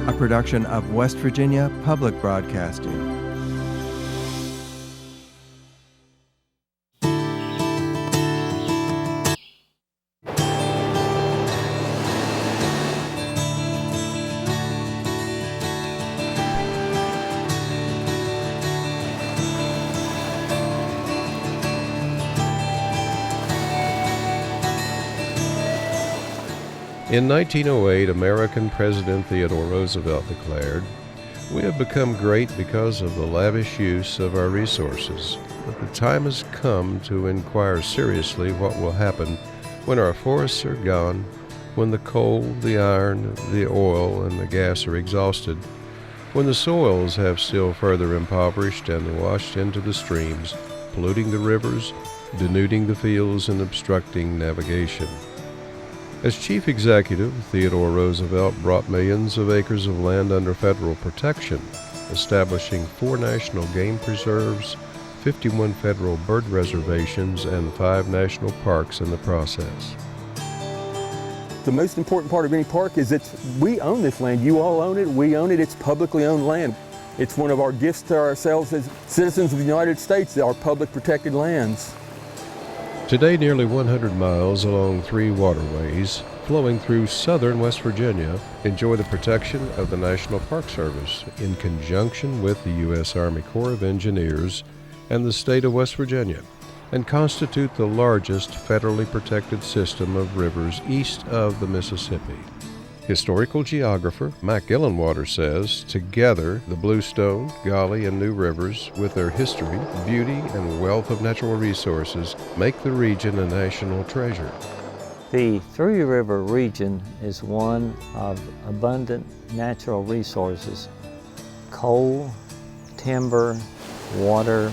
a production of West Virginia Public Broadcasting. In 1908, American President Theodore Roosevelt declared, "We have become great because of the lavish use of our resources, but the time has come to inquire seriously what will happen when our forests are gone, when the coal, the iron, the oil, and the gas are exhausted, when the soils have still further impoverished and washed into the streams, polluting the rivers, denuding the fields, and obstructing navigation." As chief executive, Theodore Roosevelt brought millions of acres of land under federal protection, establishing 4 national game preserves, 51 federal bird reservations, and 5 national parks in the process. The most important part of any park is that we own this land. You all own it, we own it, it's publicly owned land. It's one of our gifts to ourselves as citizens of the United States, our public protected lands. Today, nearly 100 miles along 3 waterways flowing through southern West Virginia enjoy the protection of the National Park Service in conjunction with the U.S. Army Corps of Engineers and the state of West Virginia, and constitute the largest federally protected system of rivers east of the Mississippi. Historical geographer Mac Gillenwater says, together the Bluestone, Gauley, and New Rivers, with their history, beauty, and wealth of natural resources, make the region a national treasure. The Three River region is one of abundant natural resources: coal, timber, water,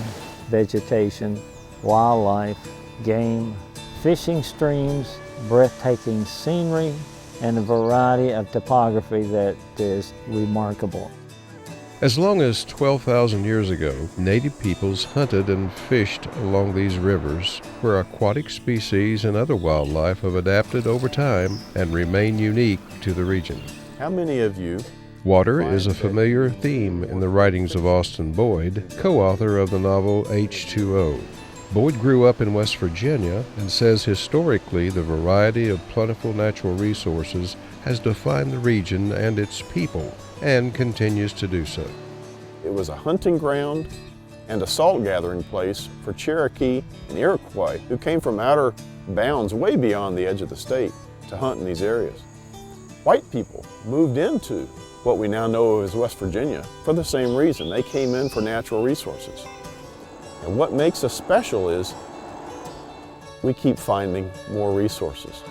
vegetation, wildlife, game, fishing streams, breathtaking scenery, and a variety of topography that is remarkable. As long as 12,000 years ago, native peoples hunted and fished along these rivers, where aquatic species and other wildlife have adapted over time and remain unique to the region. How many of you? Water is a familiar theme in the writings of Austin Boyd, co-author of the novel H2O. Boyd grew up in West Virginia and says historically the variety of plentiful natural resources has defined the region and its people, and continues to do so. It was a hunting ground and a salt gathering place for Cherokee and Iroquois who came from outer bounds way beyond the edge of the state to hunt in these areas. White people moved into what we now know as West Virginia for the same reason. They came in for natural resources. And what makes us special is we keep finding more resources.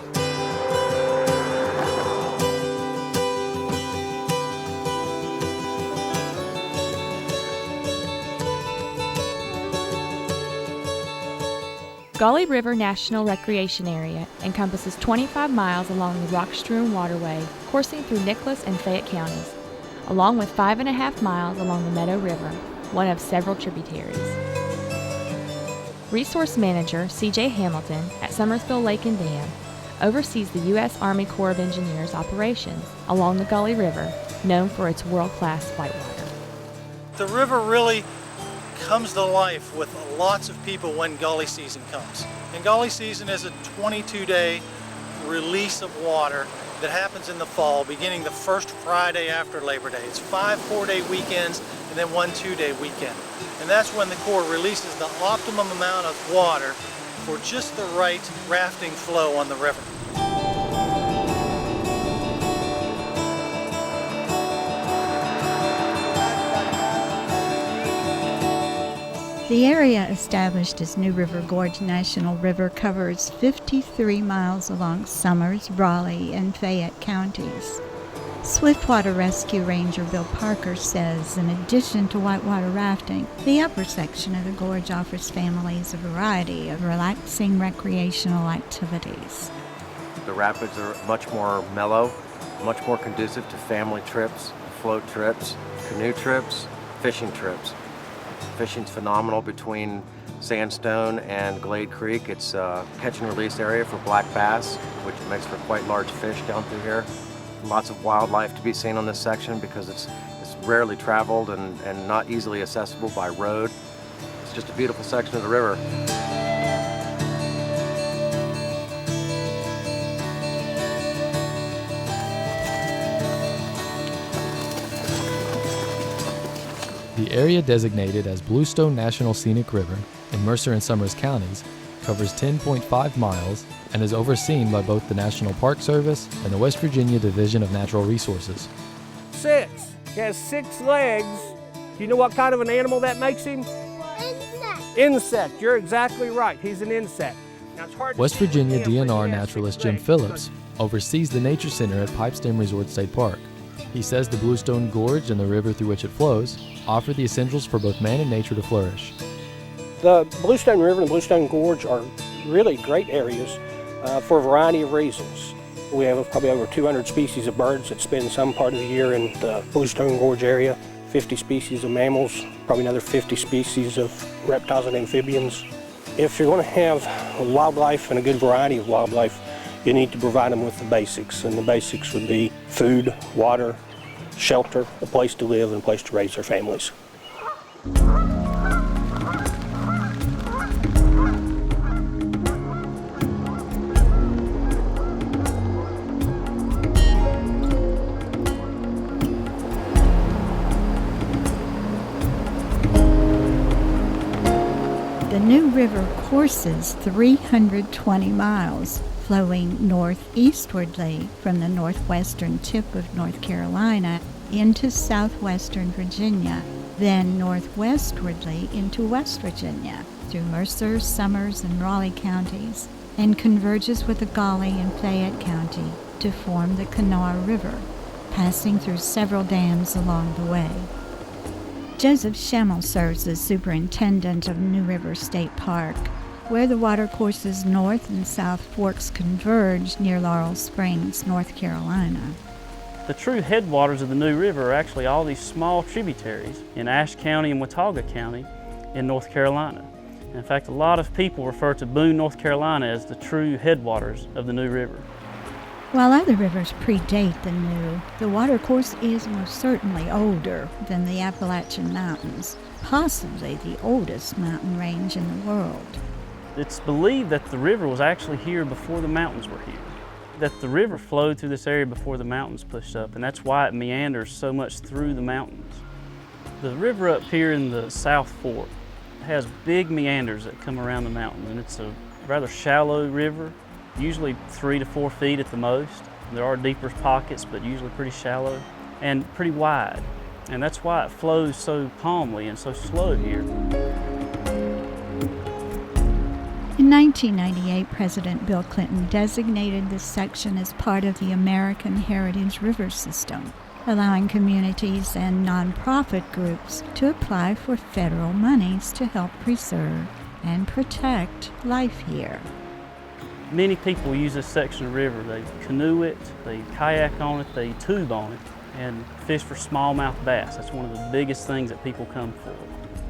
Gauley River National Recreation Area encompasses 25 miles along the rock-strewn waterway coursing through Nicholas and Fayette counties, along with 5.5 miles along the Meadow River, one of several tributaries. Resource Manager C.J. Hamilton at Summersville Lake and Dam oversees the U.S. Army Corps of Engineers operations along the Gauley River, known for its world-class whitewater. The river really comes to life with lots of people when Gauley season comes. And Gauley season is a 22-day release of water that happens in the fall, beginning the first Friday after Labor Day. It's 5 4-day weekends and then 1 2-day weekend. And that's when the Corps releases the optimum amount of water for just the right rafting flow on the river. The area established as New River Gorge National River covers 53 miles along Summers, Raleigh, and Fayette counties. Swiftwater Rescue Ranger Bill Parker says, in addition to whitewater rafting, the upper section of the gorge offers families a variety of relaxing recreational activities. The rapids are much more mellow, much more conducive to family trips, float trips, canoe trips, fishing trips. Fishing's phenomenal between Sandstone and Glade Creek. It's a catch and release area for black bass, which makes for quite large fish down through here. Lots of wildlife to be seen on this section because it's rarely traveled and not easily accessible by road. It's just a beautiful section of the river. The area designated as Bluestone National Scenic River in Mercer and Summers counties covers 10.5 miles and is overseen by both the National Park Service and the West Virginia Division of Natural Resources. 6. He has 6 legs. Do you know what kind of an animal that makes him? Insect. Insect. You're exactly right. He's an insect. Now, it's hard West to see Virginia from him, but DNR he has naturalist 6 Jim legs. Phillips oversees the Nature Center at Pipestem Resort State Park. He says the Bluestone Gorge and the river through which it flows offer the essentials for both man and nature to flourish. The Bluestone River and the Bluestone Gorge are really great areas for a variety of reasons. We have probably over 200 species of birds that spend some part of the year in the Bluestone Gorge area, 50 species of mammals, probably another 50 species of reptiles and amphibians. If you're going to have wildlife and a good variety of wildlife, you need to provide them with the basics, and the basics would be food, water, shelter, a place to live, and a place to raise their families. The New River courses 320 miles, flowing northeastwardly from the northwestern tip of North Carolina into southwestern Virginia, then northwestwardly into West Virginia through Mercer, Summers, and Raleigh counties, and converges with the Gauley and Fayette County to form the Kanawha River, passing through several dams along the way. Joseph Schemmel serves as superintendent of New River State Park, where the watercourses north and south forks converge near Laurel Springs, North Carolina. The true headwaters of the New River are actually all these small tributaries in Ashe County and Watauga County in North Carolina. In fact, a lot of people refer to Boone, North Carolina as the true headwaters of the New River. While other rivers predate the New, the watercourse is most certainly older than the Appalachian Mountains, possibly the oldest mountain range in the world. It's believed that the river was actually here before the mountains were here, that the river flowed through this area before the mountains pushed up, and that's why it meanders so much through the mountains. The river up here in the South Fork has big meanders that come around the mountain, and it's a rather shallow river, usually 3 to 4 feet at the most. There are deeper pockets, but usually pretty shallow and pretty wide. And that's why it flows so calmly and so slow here. In 1998, President Bill Clinton designated this section as part of the American Heritage River System, allowing communities and nonprofit groups to apply for federal monies to help preserve and protect life here. Many people use this section of river. They canoe it, they kayak on it, they tube on it, and fish for smallmouth bass. That's one of the biggest things that people come for.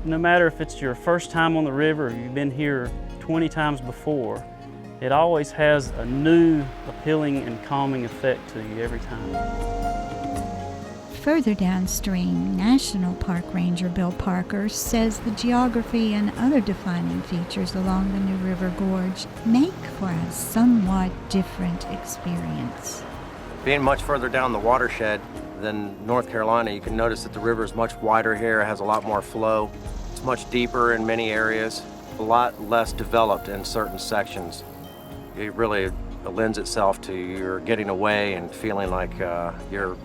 No matter if it's your first time on the river or you've been here 20 times before, it always has a new appealing and calming effect to you every time. Further downstream, National Park Ranger Bill Parker says the geography and other defining features along the New River Gorge make for a somewhat different experience. Being much further down the watershed than North Carolina, you can notice that the river is much wider here, has a lot more flow. It's much deeper in many areas, a lot less developed in certain sections. It really lends itself to your getting away and feeling like you're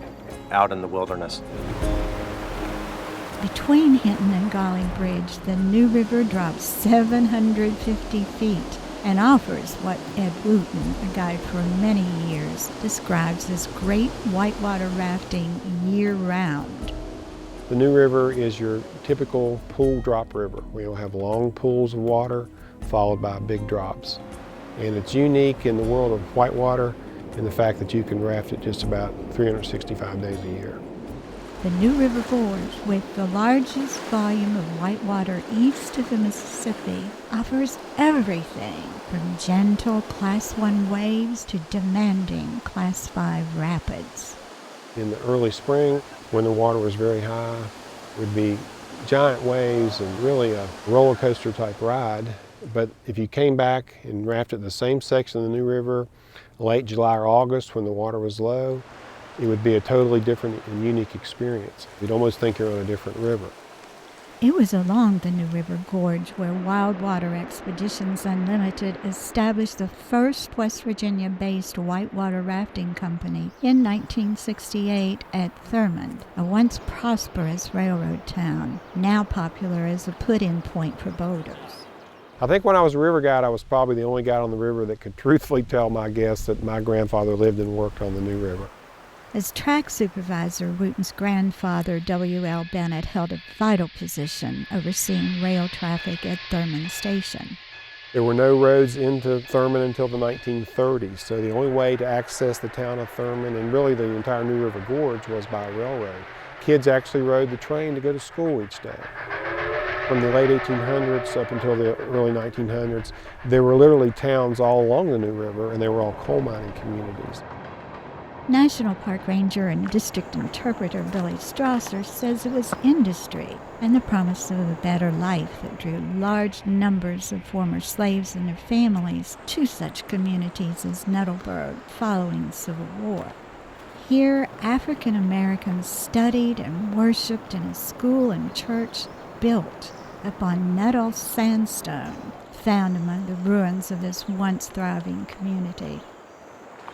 out in the wilderness. Between Hinton and Gauley Bridge, the New River drops 750 feet and offers what Ed Wooten, a guide for many years, describes as great whitewater rafting year-round. The New River is your typical pool drop river. We'll have long pools of water followed by big drops. And it's unique in the world of whitewater in the fact that you can raft it just about 365 days a year. The New River Gorge, with the largest volume of whitewater east of the Mississippi, offers everything from gentle Class 1 waves to demanding Class 5 rapids. In the early spring, when the water was very high, would be giant waves and really a roller coaster type ride. But if you came back and rafted the same section of the New River late July or August when the water was low, it would be a totally different and unique experience. You'd almost think you're on a different river. It was along the New River Gorge where Wild Water Expeditions Unlimited established the first West Virginia-based whitewater rafting company in 1968 at Thurmond, a once prosperous railroad town, now popular as a put-in point for boaters. I think when I was a river guide, I was probably the only guide on the river that could truthfully tell my guests that my grandfather lived and worked on the New River. As track supervisor, Wooten's grandfather, W.L. Bennett, held a vital position overseeing rail traffic at Thurmond Station. There were no roads into Thurmond until the 1930s, so the only way to access the town of Thurmond and really the entire New River Gorge was by railroad. Kids actually rode the train to go to school each day. From the late 1800s up until the early 1900s, there were literally towns all along the New River, and they were all coal mining communities. National Park Ranger and District Interpreter Billy Strasser says it was industry and the promise of a better life that drew large numbers of former slaves and their families to such communities as Nettleburg following the Civil War. Here, African Americans studied and worshipped in a school and church built upon Nettle sandstone found among the ruins of this once thriving community.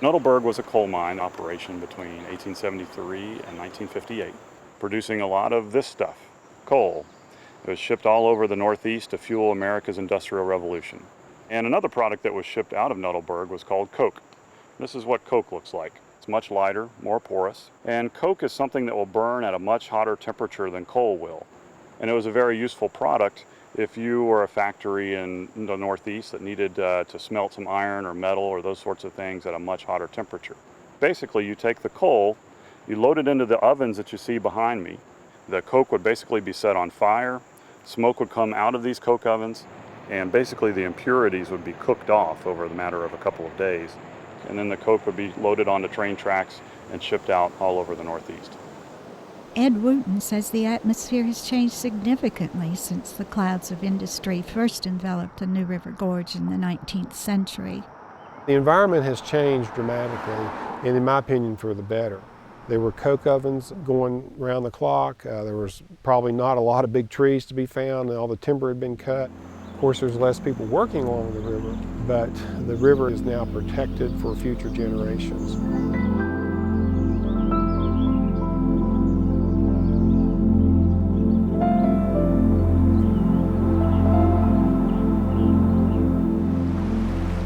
Nettleburg was a coal mine operation between 1873 and 1958, producing a lot of this stuff, coal. It was shipped all over the Northeast to fuel America's Industrial Revolution. And another product that was shipped out of Nettleburg was called coke. This is what coke looks like. It's much lighter, more porous, and coke is something that will burn at a much hotter temperature than coal will. And it was a very useful product if you were a factory in the Northeast that needed to smelt some iron or metal or those sorts of things at a much hotter temperature. Basically, you take the coal, you load it into the ovens that you see behind me. The coke would basically be set on fire, smoke would come out of these coke ovens, and basically the impurities would be cooked off over the matter of a couple of days. And then the coke would be loaded onto train tracks and shipped out all over the Northeast. Ed Wooten says the atmosphere has changed significantly since the clouds of industry first enveloped the New River Gorge in the 19th century. The environment has changed dramatically, and in my opinion, for the better. There were coke ovens going around the clock. There was probably not a lot of big trees to be found, and all the timber had been cut. Of course, there's less people working along the river, but the river is now protected for future generations.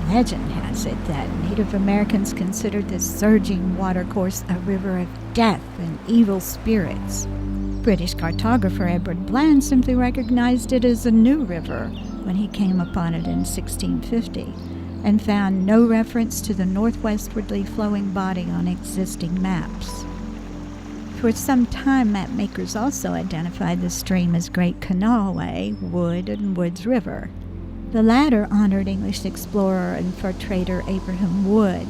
Legend has it that Native Americans considered this surging watercourse a river of death and evil spirits. British cartographer Edward Bland simply recognized it as a new river when he came upon it in 1650 and found no reference to the northwestwardly flowing body on existing maps. For some time, map makers also identified the stream as Great Kanawha, Wood, and Woods River. The latter honored English explorer and fur trader Abraham Wood,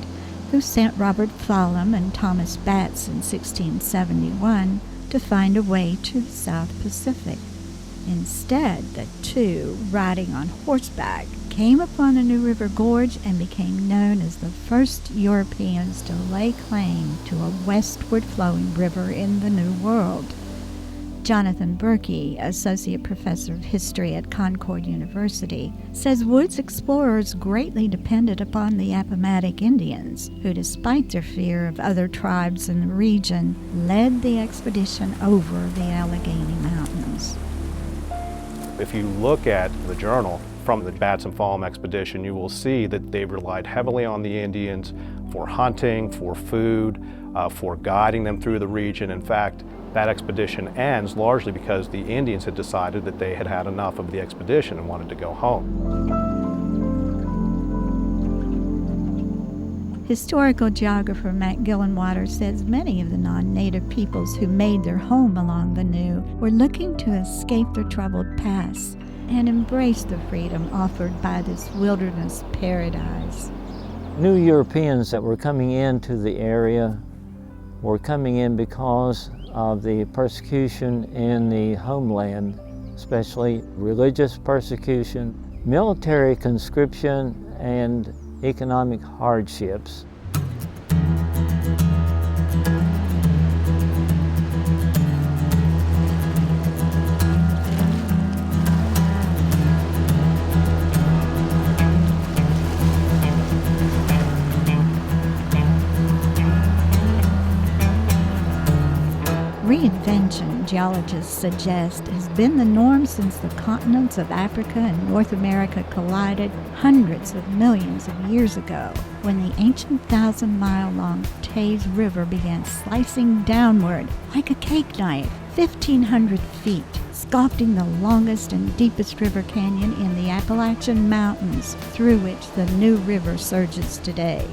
who sent Robert Fallam and Thomas Batts in 1671 to find a way to the South Pacific. Instead, the two, riding on horseback, came upon the New River Gorge and became known as the first Europeans to lay claim to a westward flowing river in the New World. Jonathan Berkey, Associate Professor of History at Concord University, says Wood's explorers greatly depended upon the Appomattox Indians, who, despite their fear of other tribes in the region, led the expedition over the Allegheny Mountains. If you look at the journal from the Batts and Fallam expedition, you will see that they relied heavily on the Indians for hunting, for food, for guiding them through the region. In fact, that expedition ends largely because the Indians had decided that they had had enough of the expedition and wanted to go home. Historical geographer Matt Gillenwater says many of the non-native peoples who made their home along the New were looking to escape their troubled past and embrace the freedom offered by this wilderness paradise. New Europeans that were coming into the area were coming in because of the persecution in the homeland, especially religious persecution, military conscription, and economic hardships. Reinvention, geologists suggest, has been the norm since the continents of Africa and North America collided hundreds of millions of years ago, when the ancient 1,000-mile-long Taze River began slicing downward like a cake knife, 1,500 feet, sculpting the longest and deepest river canyon in the Appalachian Mountains, through which the New River surges today.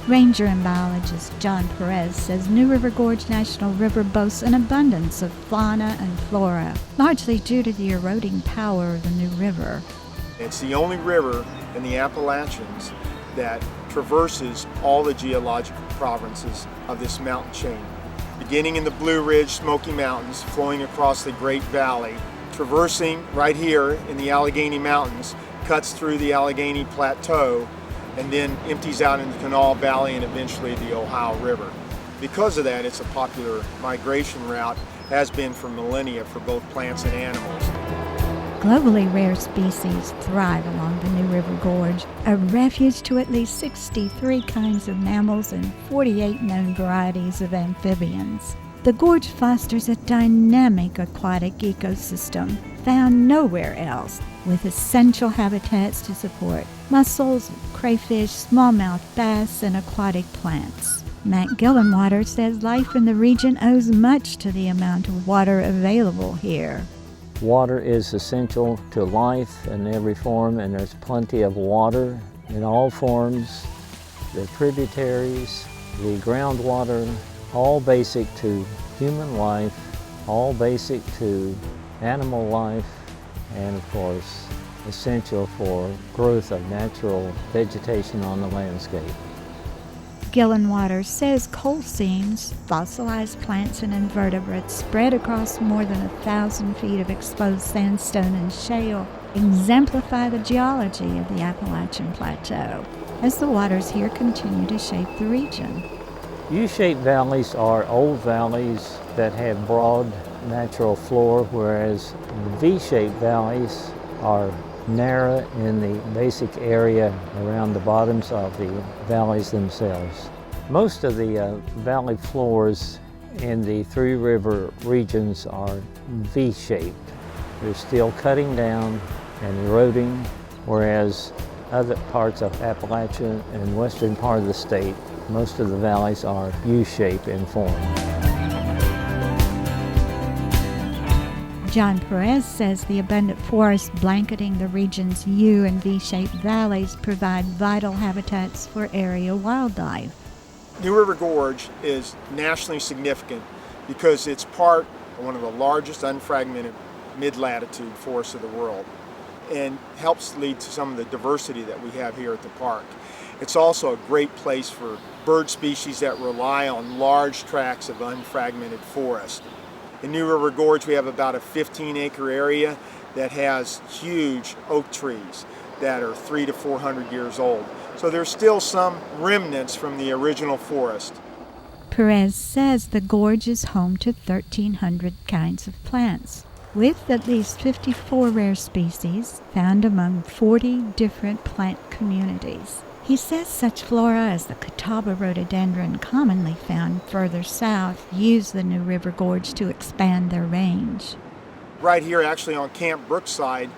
Ranger and biologist John Perez says New River Gorge National River boasts an abundance of fauna and flora, largely due to the eroding power of the New River. It's the only river in the Appalachians that traverses all the geological provinces of this mountain chain. Beginning in the Blue Ridge Smoky Mountains, flowing across the Great Valley, traversing right here in the Allegheny Mountains, cuts through the Allegheny Plateau, and then empties out into the Kanawha Valley and eventually the Ohio River. Because of that, it's a popular migration route, has been for millennia for both plants and animals. Globally rare species thrive along the New River Gorge, a refuge to at least 63 kinds of mammals and 48 known varieties of amphibians. The gorge fosters a dynamic aquatic ecosystem found nowhere else, with essential habitats to support mussels, crayfish, smallmouth bass, and aquatic plants. Matt Gillenwater says life in the region owes much to the amount of water available here. Water is essential to life in every form, and there's plenty of water in all forms. The tributaries, the groundwater, all basic to human life, all basic to animal life, and of course, essential for growth of natural vegetation on the landscape. Gillenwater says coal seams, fossilized plants and invertebrates spread across more than 1,000 feet of exposed sandstone and shale exemplify the geology of the Appalachian Plateau, as the waters here continue to shape the region. U-shaped valleys are old valleys that have broad natural floor, whereas V-shaped valleys are narrow in the basic area around the bottoms of the valleys themselves. Most of the valley floors in the Three River regions are V-shaped. They're still cutting down and eroding, whereas other parts of Appalachia and western part of the state, most of the valleys are U-shaped in form. John Perez says the abundant forests blanketing the region's U and V-shaped valleys provide vital habitats for area wildlife. New River Gorge is nationally significant because it's part of one of the largest unfragmented mid-latitude forests of the world, and helps lead to some of the diversity that we have here at the park. It's also a great place for bird species that rely on large tracts of unfragmented forest. In New River Gorge, we have about a 15-acre area that has huge oak trees that are 300 to 400 years old. So there's still some remnants from the original forest. Perez says the gorge is home to 1,300 kinds of plants, with at least 54 rare species found among 40 different plant communities. He says such flora as the Catawba rhododendron, commonly found further south, use the New River Gorge to expand their range. Right here, actually on Camp Brookside,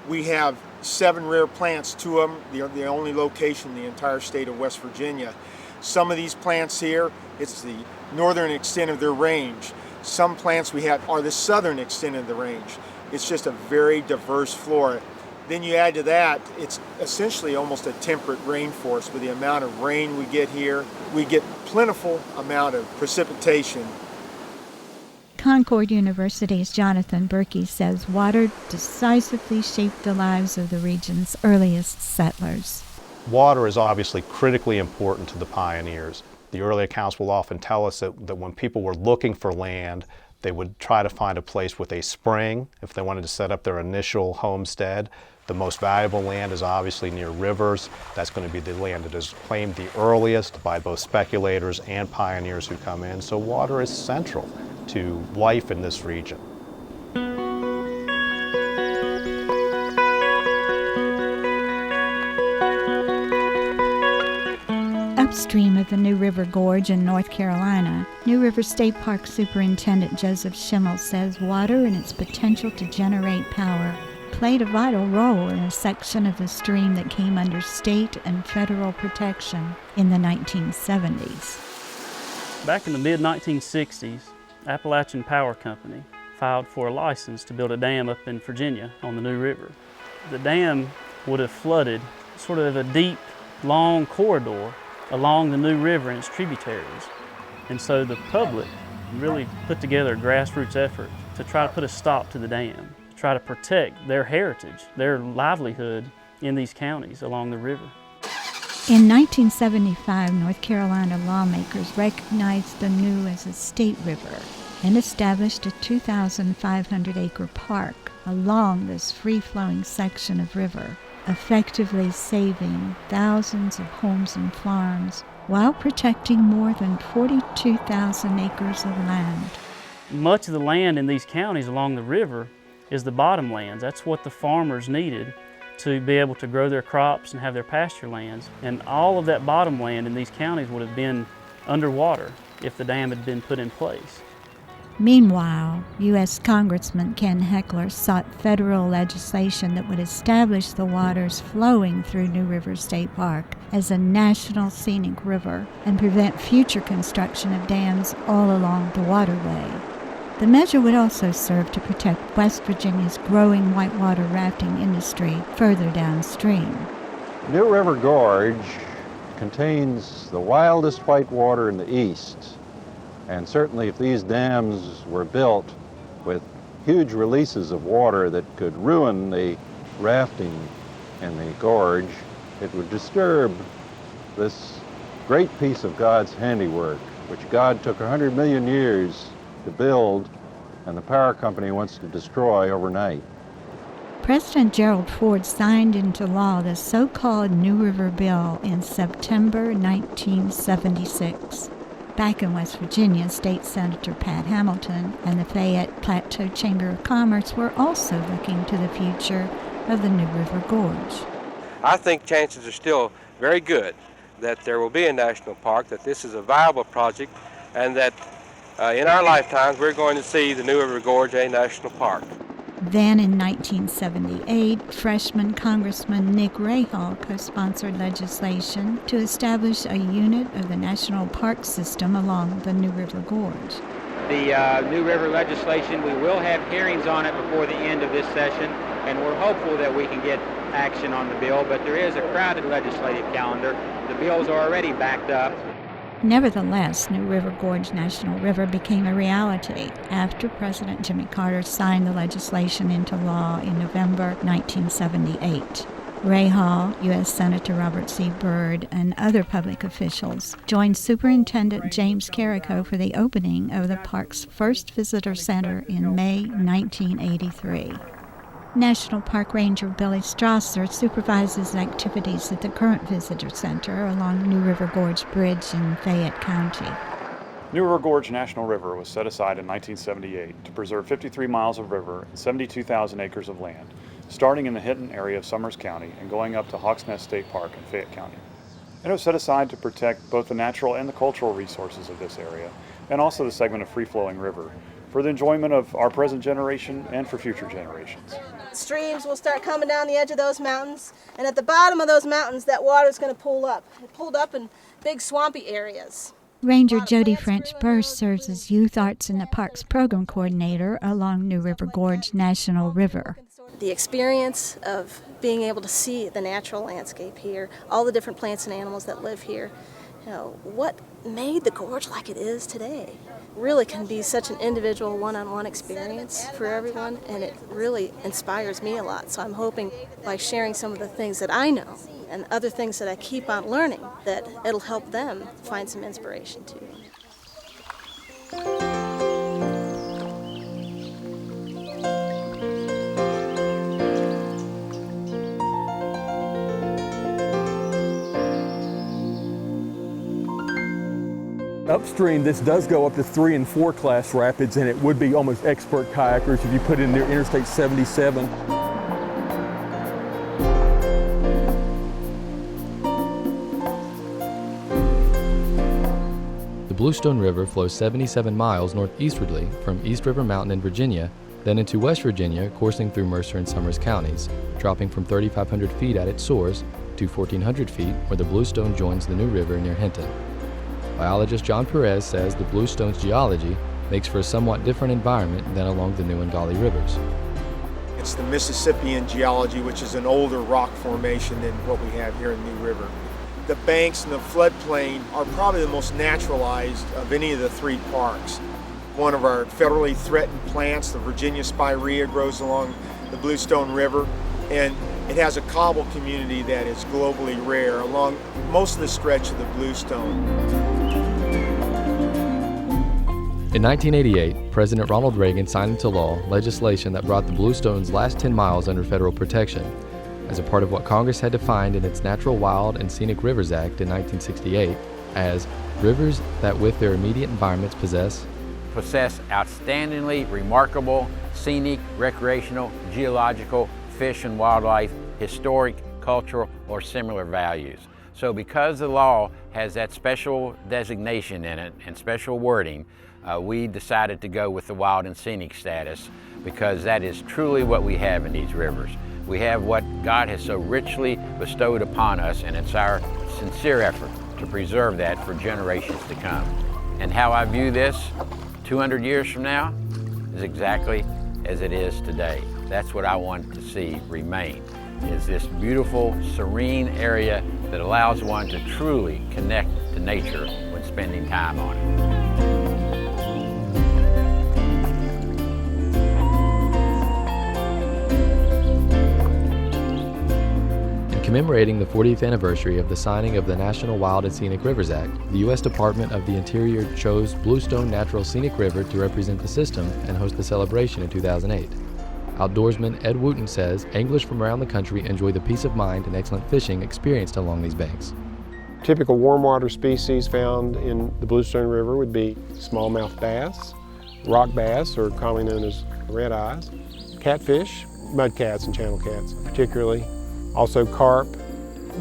we have 7 rare plants, 2 of them, the only location in the entire state of West Virginia. Some of these plants here, it's the northern extent of their range. Some plants we have are the southern extent of the range. It's just a very diverse flora. Then you add to that, it's essentially almost a temperate rainforest. With the amount of rain we get here, we get plentiful amount of precipitation. Concord University's Jonathan Berkey says water decisively shaped the lives of the region's earliest settlers. Water is obviously critically important to the pioneers. The early accounts will often tell us that when people were looking for land, they would try to find a place with a spring if they wanted to set up their initial homestead. The most valuable land is obviously near rivers. That's going to be the land that is claimed the earliest by both speculators and pioneers who come in. So water is central to life in this region. Upstream of the New River Gorge in North Carolina, New River State Park Superintendent Joseph Schimmel says water and its potential to generate power played a vital role in a section of the stream that came under state and federal protection in the 1970s. Back in the mid-1960s, Appalachian Power Company filed for a license to build a dam up in Virginia on the New River. The dam would have flooded sort of a deep, long corridor along the New River and its tributaries. And so the public really put together a grassroots effort to try to put a stop to the dam, try to protect their heritage, their livelihood in these counties along the river. In 1975, North Carolina lawmakers recognized the New as a state river and established a 2,500-acre park along this free-flowing section of river, effectively saving thousands of homes and farms while protecting more than 42,000 acres of land. Much of the land in these counties along the river is the bottomlands. That's what the farmers needed to be able to grow their crops and have their pasture lands. And all of that bottomland in these counties would have been underwater if the dam had been put in place. Meanwhile, U.S. Congressman Ken Heckler sought federal legislation that would establish the waters flowing through New River State Park as a national scenic river and prevent future construction of dams all along the waterway. The measure would also serve to protect West Virginia's growing whitewater rafting industry further downstream. New River Gorge contains the wildest whitewater in the east. And certainly if these dams were built with huge releases of water that could ruin the rafting in the gorge, it would disturb this great piece of God's handiwork, which God took 100 million years to build, and the power company wants to destroy overnight. President Gerald Ford signed into law the so-called New River Bill in September 1976. Back in West Virginia, State Senator Pat Hamilton and the Fayette Plateau Chamber of Commerce were also looking to the future of the New River Gorge. I think chances are still very good that there will be a national park, that this is a viable project, and that in our lifetimes we're going to see the New River Gorge a national park. Then in 1978, freshman Congressman Nick Rahall co-sponsored legislation to establish a unit of the National Park System along the New River Gorge. The New River legislation, we will have hearings on it before the end of this session, and we're hopeful that we can get action on the bill, but there is a crowded legislative calendar. The bills are already backed up. Nevertheless, New River Gorge National River became a reality after President Jimmy Carter signed the legislation into law in November 1978. Rahall, U.S. Senator Robert C. Byrd, and other public officials joined Superintendent James Carrico for the opening of the park's first visitor center in May 1983. National Park Ranger Billy Strasser supervises activities at the current visitor center along New River Gorge Bridge in Fayette County. New River Gorge National River was set aside in 1978 to preserve 53 miles of river and 72,000 acres of land, starting in the Hinton area of Summers County and going up to Hawks Nest State Park in Fayette County. And it was set aside to protect both the natural and the cultural resources of this area, and also the segment of free-flowing river, for the enjoyment of our present generation and for future generations. Streams will start coming down the edge of those mountains, and at the bottom of those mountains that water is going to pool up. It pulled up in big swampy areas. Ranger Jody French Burse serves as Youth Arts in the Parks Program Coordinator along New River Gorge National River. The experience of being able to see the natural landscape here, all the different plants and animals that live here, what made the gorge like it is today? really can be such an individual one-on-one experience for everyone, and it really inspires me a lot. So I'm hoping by sharing some of the things that I know and other things that I keep on learning, that it'll help them find some inspiration too. Upstream, this does go up to 3 and 4 class rapids, and it would be almost expert kayakers if you put in near Interstate 77. The Bluestone River flows 77 miles northeastwardly from East River Mountain in Virginia, then into West Virginia, coursing through Mercer and Summers counties, dropping from 3,500 feet at its source to 1,400 feet where the Bluestone joins the New River near Hinton. Biologist John Perez says the Bluestone's geology makes for a somewhat different environment than along the New and Gauley rivers. It's the Mississippian geology, which is an older rock formation than what we have here in New River. The banks and the floodplain are probably the most naturalized of any of the 3 parks. One of our federally threatened plants, the Virginia spirea, grows along the Bluestone River, and it has a cobble community that is globally rare along most of the stretch of the Bluestone. In 1988, President Ronald Reagan signed into law legislation that brought the Bluestone's last 10 miles under federal protection, as a part of what Congress had defined in its Natural Wild and Scenic Rivers Act in 1968 as rivers that with their immediate environments possess outstandingly remarkable scenic, recreational, geological, fish and wildlife, historic, cultural, or similar values. So because the law has that special designation in it and special wording, we decided to go with the wild and scenic status because that is truly what we have in these rivers. We have what God has so richly bestowed upon us, and it's our sincere effort to preserve that for generations to come. And how I view this 200 years from now is exactly as it is today. That's what I want to see remain, is this beautiful, serene area that allows one to truly connect to nature when spending time on it. Commemorating the 40th anniversary of the signing of the National Wild and Scenic Rivers Act, the U.S. Department of the Interior chose Bluestone Natural Scenic River to represent the system and host the celebration in 2008. Outdoorsman Ed Wooten says anglers from around the country enjoy the peace of mind and excellent fishing experienced along these banks. Typical warm water species found in the Bluestone River would be smallmouth bass, rock bass, or commonly known as red eyes, catfish, mudcats and channel cats particularly, also carp,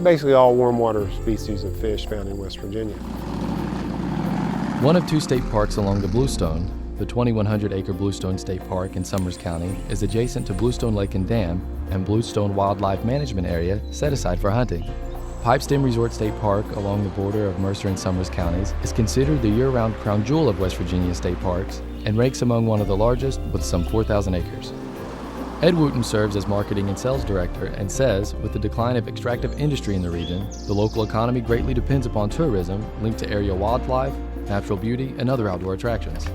basically all warm water species of fish found in West Virginia. One of 2 state parks along the Bluestone, the 2,100-acre Bluestone State Park in Summers County, is adjacent to Bluestone Lake and Dam and Bluestone Wildlife Management Area set aside for hunting. Pipestem Resort State Park along the border of Mercer and Summers counties is considered the year-round crown jewel of West Virginia state parks and ranks among one of the largest with some 4,000 acres. Ed Wooten serves as marketing and sales director and says, with the decline of extractive industry in the region, the local economy greatly depends upon tourism linked to area wildlife, natural beauty, and other outdoor attractions.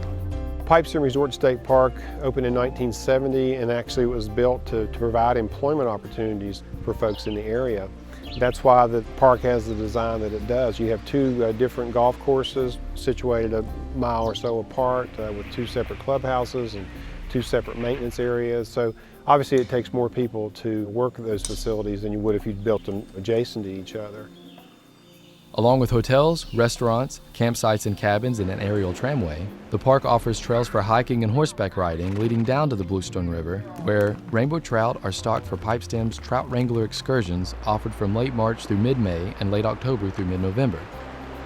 Pipestem Resort State Park opened in 1970 and actually was built to provide employment opportunities for folks in the area. That's why the park has the design that it does. You have 2 different golf courses situated a mile or so apart with 2 separate clubhouses and 2 separate maintenance areas. So obviously it takes more people to work at those facilities than you would if you built them adjacent to each other. Along with hotels, restaurants, campsites and cabins and an aerial tramway, the park offers trails for hiking and horseback riding leading down to the Bluestone River, where rainbow trout are stocked for Pipestem's Trout Wrangler excursions offered from late March through mid-May and late October through mid-November.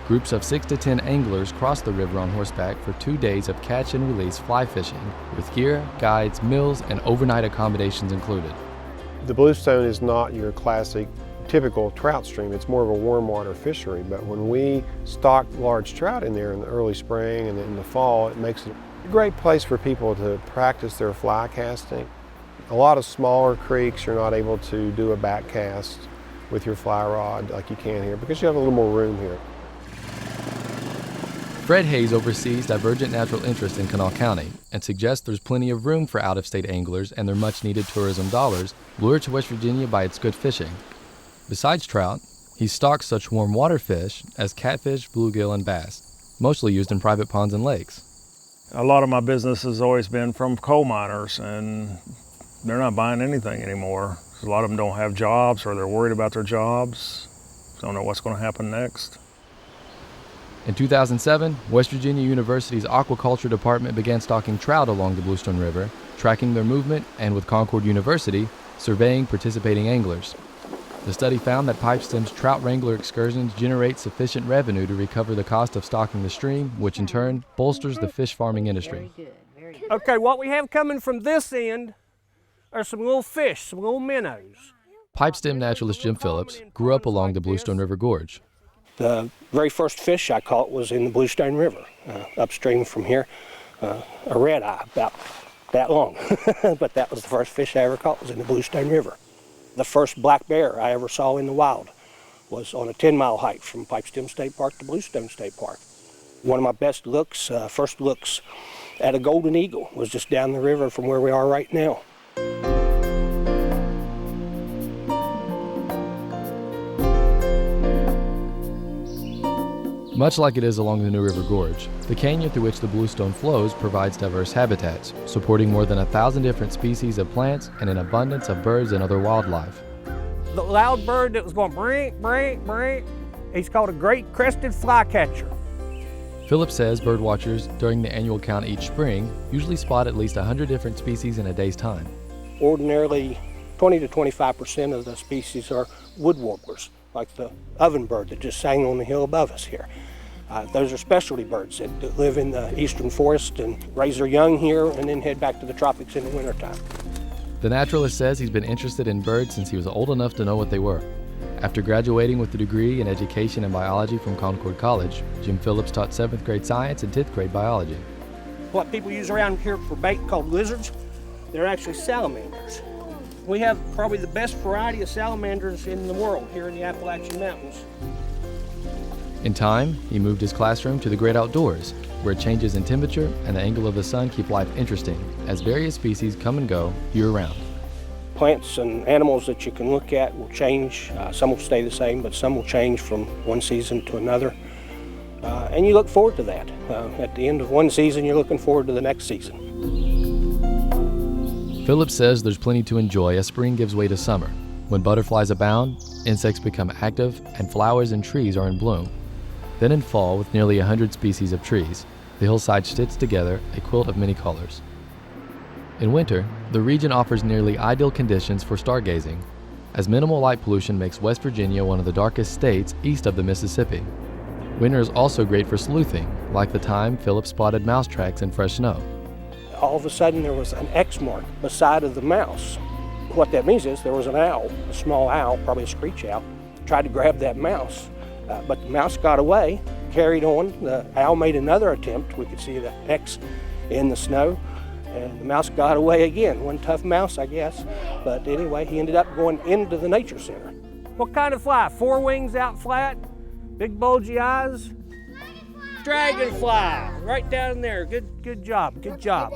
Groups of 6 to 10 anglers cross the river on horseback for 2 days of catch and release fly fishing, with gear, guides, meals, and overnight accommodations included. The Bluestone is not your classic, typical trout stream. It's more of a warm water fishery, but when we stock large trout in there in the early spring and in the fall, it makes it a great place for people to practice their fly casting. A lot of smaller creeks, you're not able to do a back cast with your fly rod like you can here because you have a little more room here. Fred Hayes oversees Divergent Natural Interest in Kanawha County and suggests there's plenty of room for out-of-state anglers and their much-needed tourism dollars lured to West Virginia by its good fishing. Besides trout, he stocks such warm water fish as catfish, bluegill, and bass, mostly used in private ponds and lakes. A lot of my business has always been from coal miners, and they're not buying anything anymore. A lot of them don't have jobs, or they're worried about their jobs. Don't know what's going to happen next. In 2007, West Virginia University's aquaculture department began stocking trout along the Bluestone River, tracking their movement, and with Concord University, surveying participating anglers. The study found that Pipestem's trout wrangler excursions generate sufficient revenue to recover the cost of stocking the stream, which in turn bolsters the fish farming industry. Okay, what we have coming from this end are some little fish, some little minnows. Pipestem naturalist Jim Phillips grew up along the Bluestone River Gorge. The very first fish I caught was in the Bluestone River, upstream from here, a red eye, about that long. But that was the first fish I ever caught, was in the Bluestone River. The first black bear I ever saw in the wild was on a 10-mile hike from Pipestem State Park to Bluestone State Park. One of my best looks, first looks at a golden eagle, was just down the river from where we are right now. Much like it is along the New River Gorge, the canyon through which the Bluestone flows provides diverse habitats, supporting more than 1,000 different species of plants and an abundance of birds and other wildlife. The loud bird that was going brink, brink, brink, he's called a great crested flycatcher. Phillips says birdwatchers during the annual count each spring usually spot at least 100 different species in a day's time. Ordinarily, 20 to 25% of the species are wood warblers, like the ovenbird that just sang on the hill above us here. Those are specialty birds that live in the eastern forest and raise their young here and then head back to the tropics in the wintertime. The naturalist says he's been interested in birds since he was old enough to know what they were. After graduating with a degree in education and biology from Concord College, Jim Phillips taught 7th grade science and 10th grade biology. What people use around here for bait called lizards, they're actually salamanders. We have probably the best variety of salamanders in the world here in the Appalachian Mountains. In time, he moved his classroom to the great outdoors, where changes in temperature and the angle of the sun keep life interesting, as various species come and go year-round. Plants and animals that you can look at will change. Some will stay the same, but some will change from one season to another. And you look forward to that. At the end of one season, you're looking forward to the next season. Phillips says there's plenty to enjoy as spring gives way to summer. When butterflies abound, insects become active, and flowers and trees are in bloom. Then in fall, with nearly 100 species of trees, the hillside stitches together a quilt of many colors. In winter, the region offers nearly ideal conditions for stargazing, as minimal light pollution makes West Virginia one of the darkest states east of the Mississippi. Winter is also great for sleuthing, like the time Phillips spotted mouse tracks in fresh snow. All of a sudden there was an X mark beside of the mouse. What that means is there was an owl, a small owl, probably a screech owl, tried to grab that mouse. But the mouse got away, carried on. The owl made another attempt. We could see the X in the snow. And the mouse got away again. One tough mouse, I guess. But anyway, he ended up going into the nature center. What kind of fly? 4 wings out flat, big bulgy eyes. Dragonfly, right down there. Good job, good job.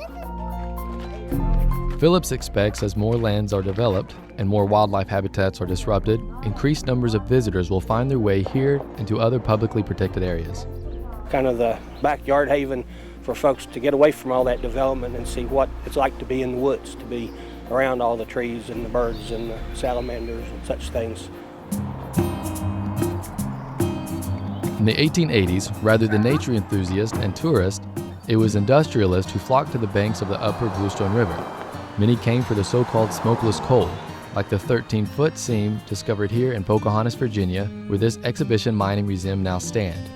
Phillips expects as more lands are developed and more wildlife habitats are disrupted, increased numbers of visitors will find their way here and to other publicly protected areas. Kind of the backyard haven for folks to get away from all that development and see what it's like to be in the woods, to be around all the trees and the birds and the salamanders and such things. In the 1880s, rather than nature enthusiasts and tourists, it was industrialists who flocked to the banks of the upper Bluestone River. Many came for the so-called smokeless coal, like the 13-foot seam discovered here in Pocahontas, Virginia, where this exhibition mining museum now stand.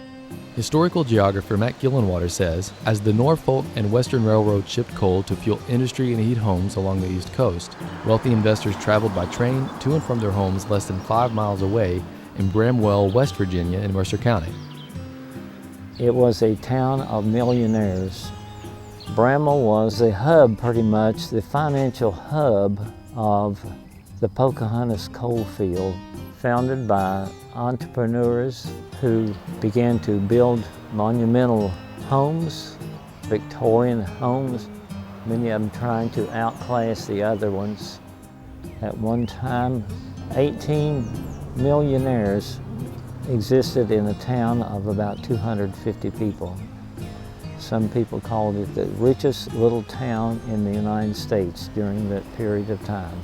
Historical geographer Matt Gillenwater says, as the Norfolk and Western Railroad shipped coal to fuel industry and heat homes along the East Coast, wealthy investors traveled by train to and from their homes less than 5 miles away in Bramwell, West Virginia in Mercer County. It was a town of millionaires. Bramwell was the hub, pretty much, the financial hub of the Pocahontas coal field founded by entrepreneurs who began to build monumental homes, Victorian homes, many of them trying to outclass the other ones. At one time, 18 millionaires existed in a town of about 250 people. Some people called it the richest little town in the United States during that period of time.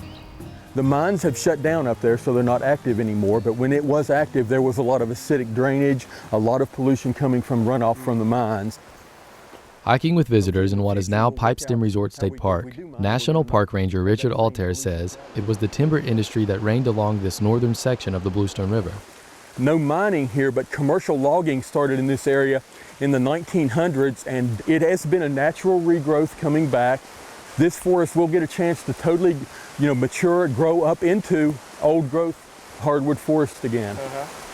The mines have shut down up there, so they're not active anymore, but when it was active, there was a lot of acidic drainage, a lot of pollution coming from runoff from the mines. Hiking with visitors in what is now Pipestem Resort State Park, National Park Ranger Richard Altair says it was the timber industry that reigned along this northern section of the Bluestone River. No mining here, but commercial logging started in this area in the 1900s, and it has been a natural regrowth coming back. This forest will get a chance to totally, mature, grow up into old growth hardwood forest again.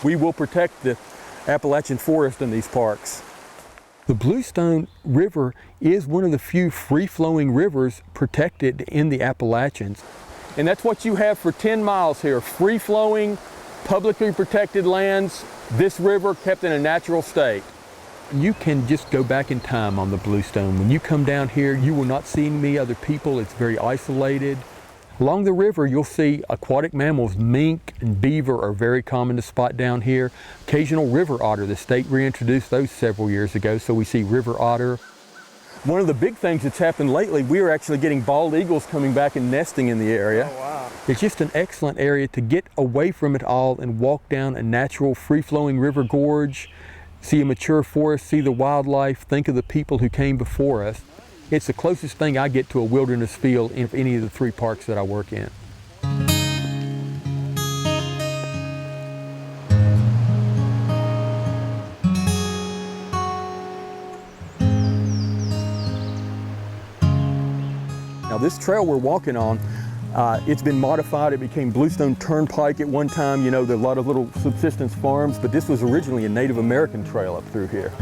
We will protect the Appalachian forest in these parks. The Bluestone River is one of the few free-flowing rivers protected in the Appalachians. And that's what you have for 10 miles here, free-flowing, publicly protected lands, this river kept in a natural state. You can just go back in time on the Bluestone. When you come down here, you will not see many other people. It's very isolated. Along the river, you'll see aquatic mammals. Mink and beaver are very common to spot down here. Occasional river otter. The state reintroduced those several years ago, so we see river otter. One of the big things that's happened lately, we are actually getting bald eagles coming back and nesting in the area. Oh, wow. It's just an excellent area to get away from it all and walk down a natural, free-flowing river gorge, see a mature forest, see the wildlife, think of the people who came before us. It's the closest thing I get to a wilderness feel in any of the 3 parks that I work in. Now this trail we're walking on, it's been modified. It became Bluestone Turnpike at one time. There are a lot of little subsistence farms, but this was originally a Native American trail up through here.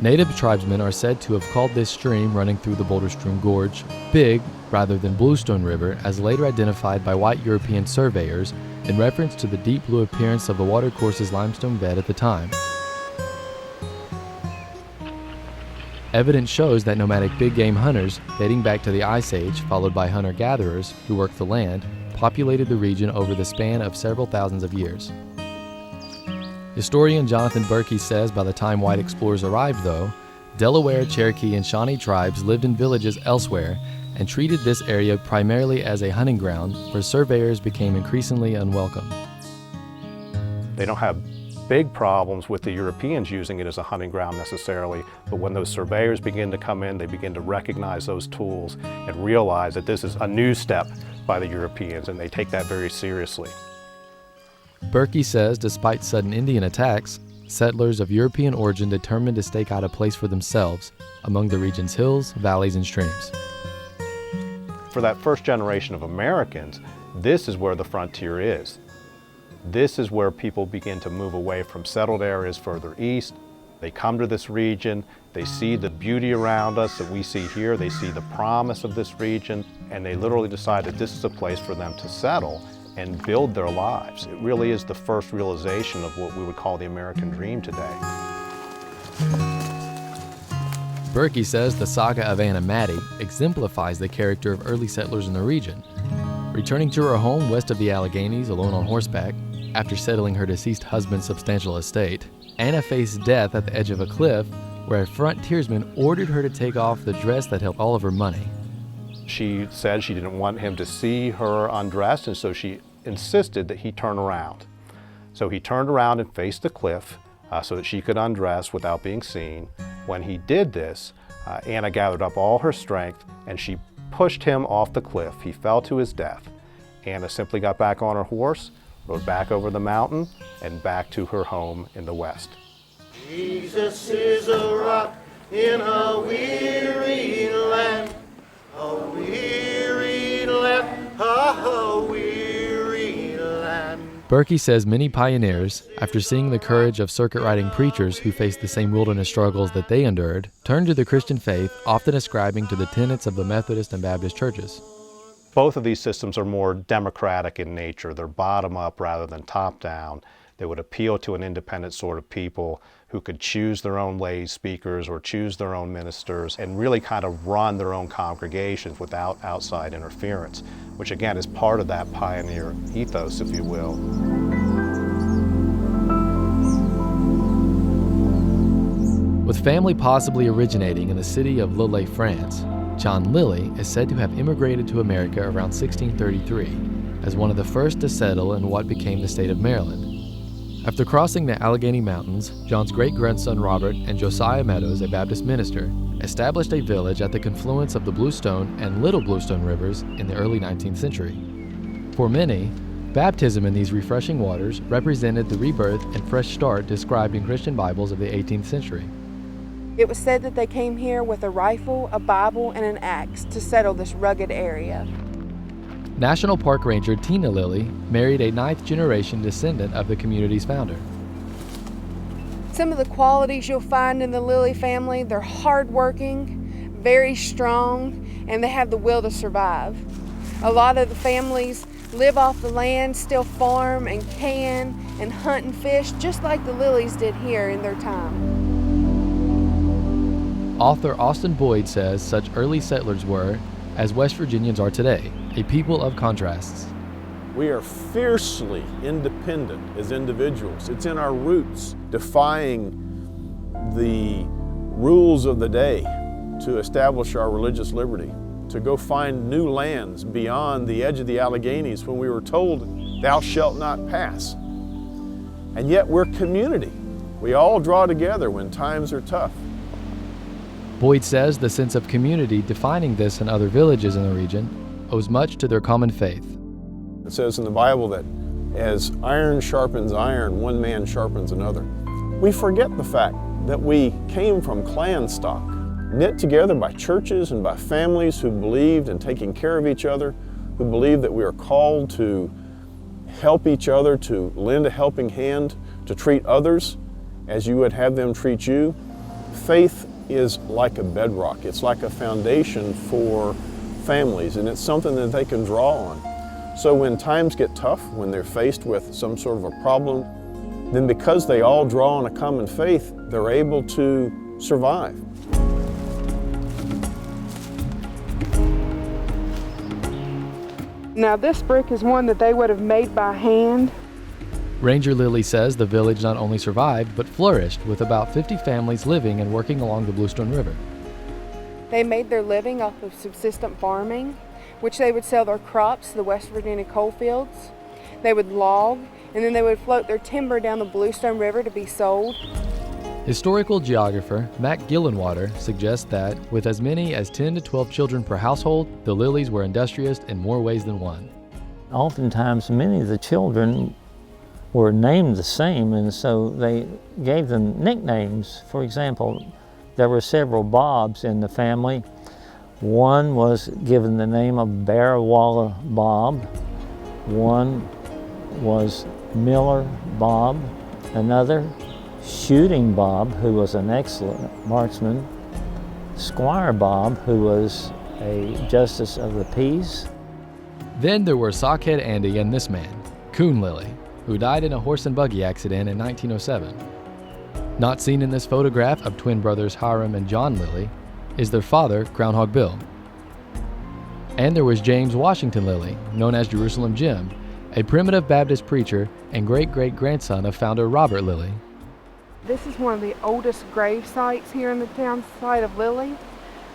Native tribesmen are said to have called this stream running through the boulder-strewn gorge Big rather than Bluestone River, as later identified by white European surveyors in reference to the deep blue appearance of the watercourse's limestone bed at the time. Evidence shows that nomadic big game hunters, dating back to the Ice Age, followed by hunter-gatherers who worked the land, populated the region over the span of several thousands of years. Historian Jonathan Berkey says by the time white explorers arrived, though, Delaware, Cherokee, and Shawnee tribes lived in villages elsewhere and treated this area primarily as a hunting ground where surveyors became increasingly unwelcome. They don't have big problems with the Europeans using it as a hunting ground necessarily, but when those surveyors begin to come in, they begin to recognize those tools and realize that this is a new step by the Europeans, and they take that very seriously. Berkey says despite sudden Indian attacks, settlers of European origin determined to stake out a place for themselves among the region's hills, valleys, and streams. For that first generation of Americans, this is where the frontier is. This is where people begin to move away from settled areas further east. They come to this region, they see the beauty around us that we see here, they see the promise of this region, and they literally decide that this is a place for them to settle and build their lives. It really is the first realization of what we would call the American dream today. Berkey says the saga of Anna Maddie exemplifies the character of early settlers in the region. Returning to her home west of the Alleghenies alone on horseback, after settling her deceased husband's substantial estate, Anna faced death at the edge of a cliff where a frontiersman ordered her to take off the dress that held all of her money. She said she didn't want him to see her undressed, and so she insisted that he turn around. So he turned around and faced the cliff so that she could undress without being seen. When he did this, Anna gathered up all her strength and she pushed him off the cliff. He fell to his death. Anna simply got back on her horse, rode back over the mountain, and back to her home in the west. Jesus is a rock in a weary land, a weary land, a weary land. Berkey says many pioneers, after seeing the courage of circuit-riding preachers who faced the same wilderness struggles that they endured, turned to the Christian faith, often ascribing to the tenets of the Methodist and Baptist churches. Both of these systems are more democratic in nature. They're bottom up rather than top down. They would appeal to an independent sort of people who could choose their own lay speakers or choose their own ministers and really kind of run their own congregations without outside interference, which again is part of that pioneer ethos, if you will. With family possibly originating in the city of Lille, France, John Lilly is said to have immigrated to America around 1633 as one of the first to settle in what became the state of Maryland. After crossing the Allegheny Mountains, John's great-grandson Robert and Josiah Meadows, a Baptist minister, established a village at the confluence of the Bluestone and Little Bluestone rivers in the early 19th century. For many, baptism in these refreshing waters represented the rebirth and fresh start described in Christian Bibles of the 18th century. It was said that they came here with a rifle, a Bible, and an axe to settle this rugged area. National Park Ranger Tina Lilly married a ninth-generation descendant of the community's founder. Some of the qualities you'll find in the Lilly family, they're hardworking, very strong, and they have the will to survive. A lot of the families live off the land, still farm and can and hunt and fish, just like the Lillys did here in their time. Author Austin Boyd says such early settlers were, as West Virginians are today, a people of contrasts. We are fiercely independent as individuals. It's in our roots, defying the rules of the day to establish our religious liberty, to go find new lands beyond the edge of the Alleghenies when we were told, "Thou shalt not pass." And yet we're community. We all draw together when times are tough. Boyd says the sense of community defining this and other villages in the region owes much to their common faith. It says in the Bible that as iron sharpens iron, one man sharpens another. We forget the fact that we came from clan stock, knit together by churches and by families who believed in taking care of each other, who believed that we are called to help each other, to lend a helping hand, to treat others as you would have them treat you. Faith is like a bedrock. It's like a foundation for families, and it's something that they can draw on. So when times get tough, when they're faced with some sort of a problem, then because they all draw on a common faith, they're able to survive. Now this brick is one that they would have made by hand. Ranger Lilly says the village not only survived, but flourished with about 50 families living and working along the Bluestone River. They made their living off of subsistence farming, which they would sell their crops to the West Virginia coal fields. They would log, and then they would float their timber down the Bluestone River to be sold. Historical geographer Matt Gillenwater suggests that with as many as 10 to 12 children per household, the Lillys were industrious in more ways than one. Oftentimes, many of the children were named the same, and so they gave them nicknames. For example, there were several Bobs in the family. One was given the name of Barrawalla Bob. One was Miller Bob. Another, Shooting Bob, who was an excellent marksman. Squire Bob, who was a justice of the peace. Then there were Sockhead Andy and this man, Coon Lilly, who died in a horse and buggy accident in 1907. Not seen in this photograph of twin brothers Hiram and John Lilly is their father, Groundhog Bill. And there was James Washington Lilly, known as Jerusalem Jim, a primitive Baptist preacher and great-great-grandson of founder Robert Lilly. This is one of the oldest grave sites here in the town site of Lilly.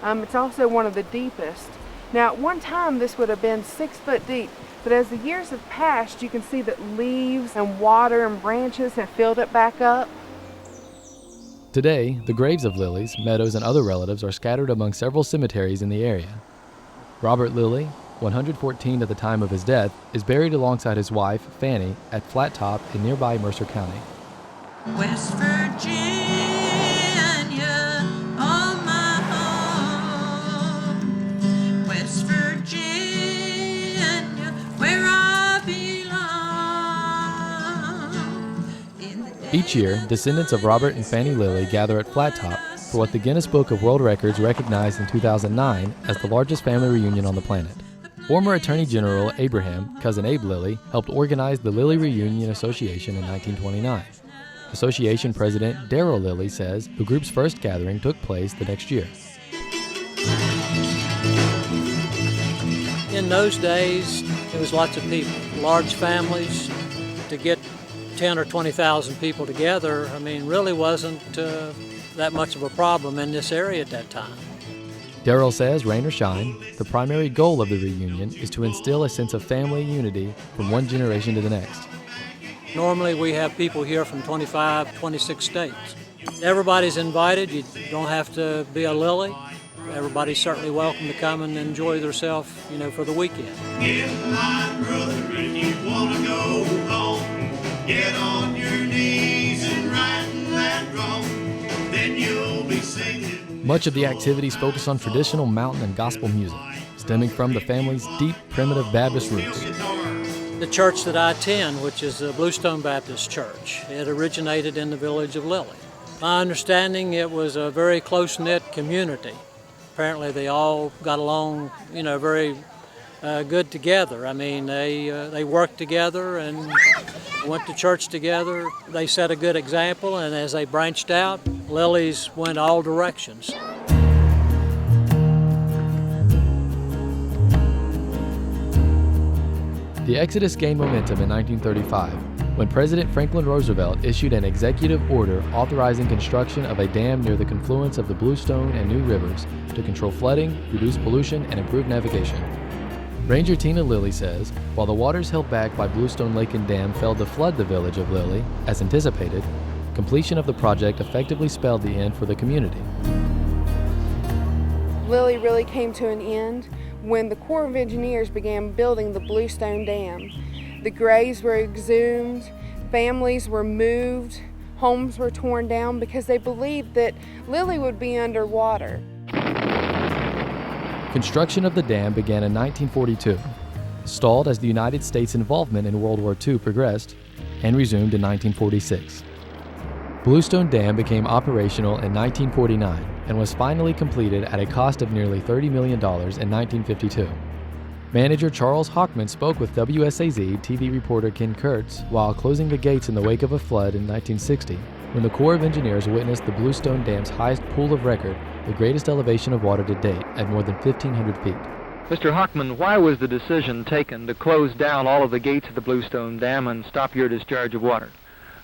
It's also one of the deepest. Now, at one time, this would have been 6 foot deep, but as the years have passed, you can see that leaves and water and branches have filled it back up. Today, the graves of Lillys, Meadows, and other relatives are scattered among several cemeteries in the area. Robert Lilly, 114 at the time of his death, is buried alongside his wife, Fanny, at Flat Top in nearby Mercer County. West Virginia, oh my home. West Virginia, where I belong. Each year, descendants of Robert and Fanny Lilly gather at Flat Top for what the Guinness Book of World Records recognized in 2009 as the largest family reunion on the planet. Former Attorney General Abraham, cousin Abe Lilly, helped organize the Lilly Reunion Association in 1929. Association President Darrell Lilly says the group's first gathering took place the next year. In those days, there was lots of people, large families. To get 10 or 20,000 people together, really wasn't that much of a problem in this area at that time. Darrell says, rain or shine, the primary goal of the reunion is to instill a sense of family unity from one generation to the next. Normally we have people here from 25, 26 states. Everybody's invited. You don't have to be a Lilly. Everybody's certainly welcome to come and enjoy themselves, for the weekend. Get in line, brother, if you want to go home. Get on your knees and right that wrong. Then you'll be singing. Much of the activities focus on traditional mountain and gospel music, stemming from the family's deep primitive Baptist roots. The church that I attend, which is the Bluestone Baptist Church, it originated in the village of Lilly. My understanding, it was a very close-knit community. Apparently they all got along, very good together. They worked together and went to church together. They set a good example, and as they branched out, Lilly's went all directions. The Exodus gained momentum in 1935 when President Franklin Roosevelt issued an executive order authorizing construction of a dam near the confluence of the Bluestone and New Rivers to control flooding, reduce pollution, and improve navigation. Ranger Tina Lilly says, while the waters held back by Bluestone Lake and Dam failed to flood the village of Lilly, as anticipated, completion of the project effectively spelled the end for the community. Lilly really came to an end when the Corps of Engineers began building the Bluestone Dam. The graves were exhumed, families were moved, homes were torn down because they believed that Lilly would be underwater. Construction of the dam began in 1942, stalled as the United States' involvement in World War II progressed, and resumed in 1946. Bluestone Dam became operational in 1949 and was finally completed at a cost of nearly $30 million in 1952. Manager Charles Hockman spoke with WSAZ TV reporter Ken Kurtz while closing the gates in the wake of a flood in 1960, when the Corps of Engineers witnessed the Bluestone Dam's highest pool of record, the greatest elevation of water to date at more than 1,500 feet. Mr. Hockman, why was the decision taken to close down all of the gates of the Bluestone Dam and stop your discharge of water?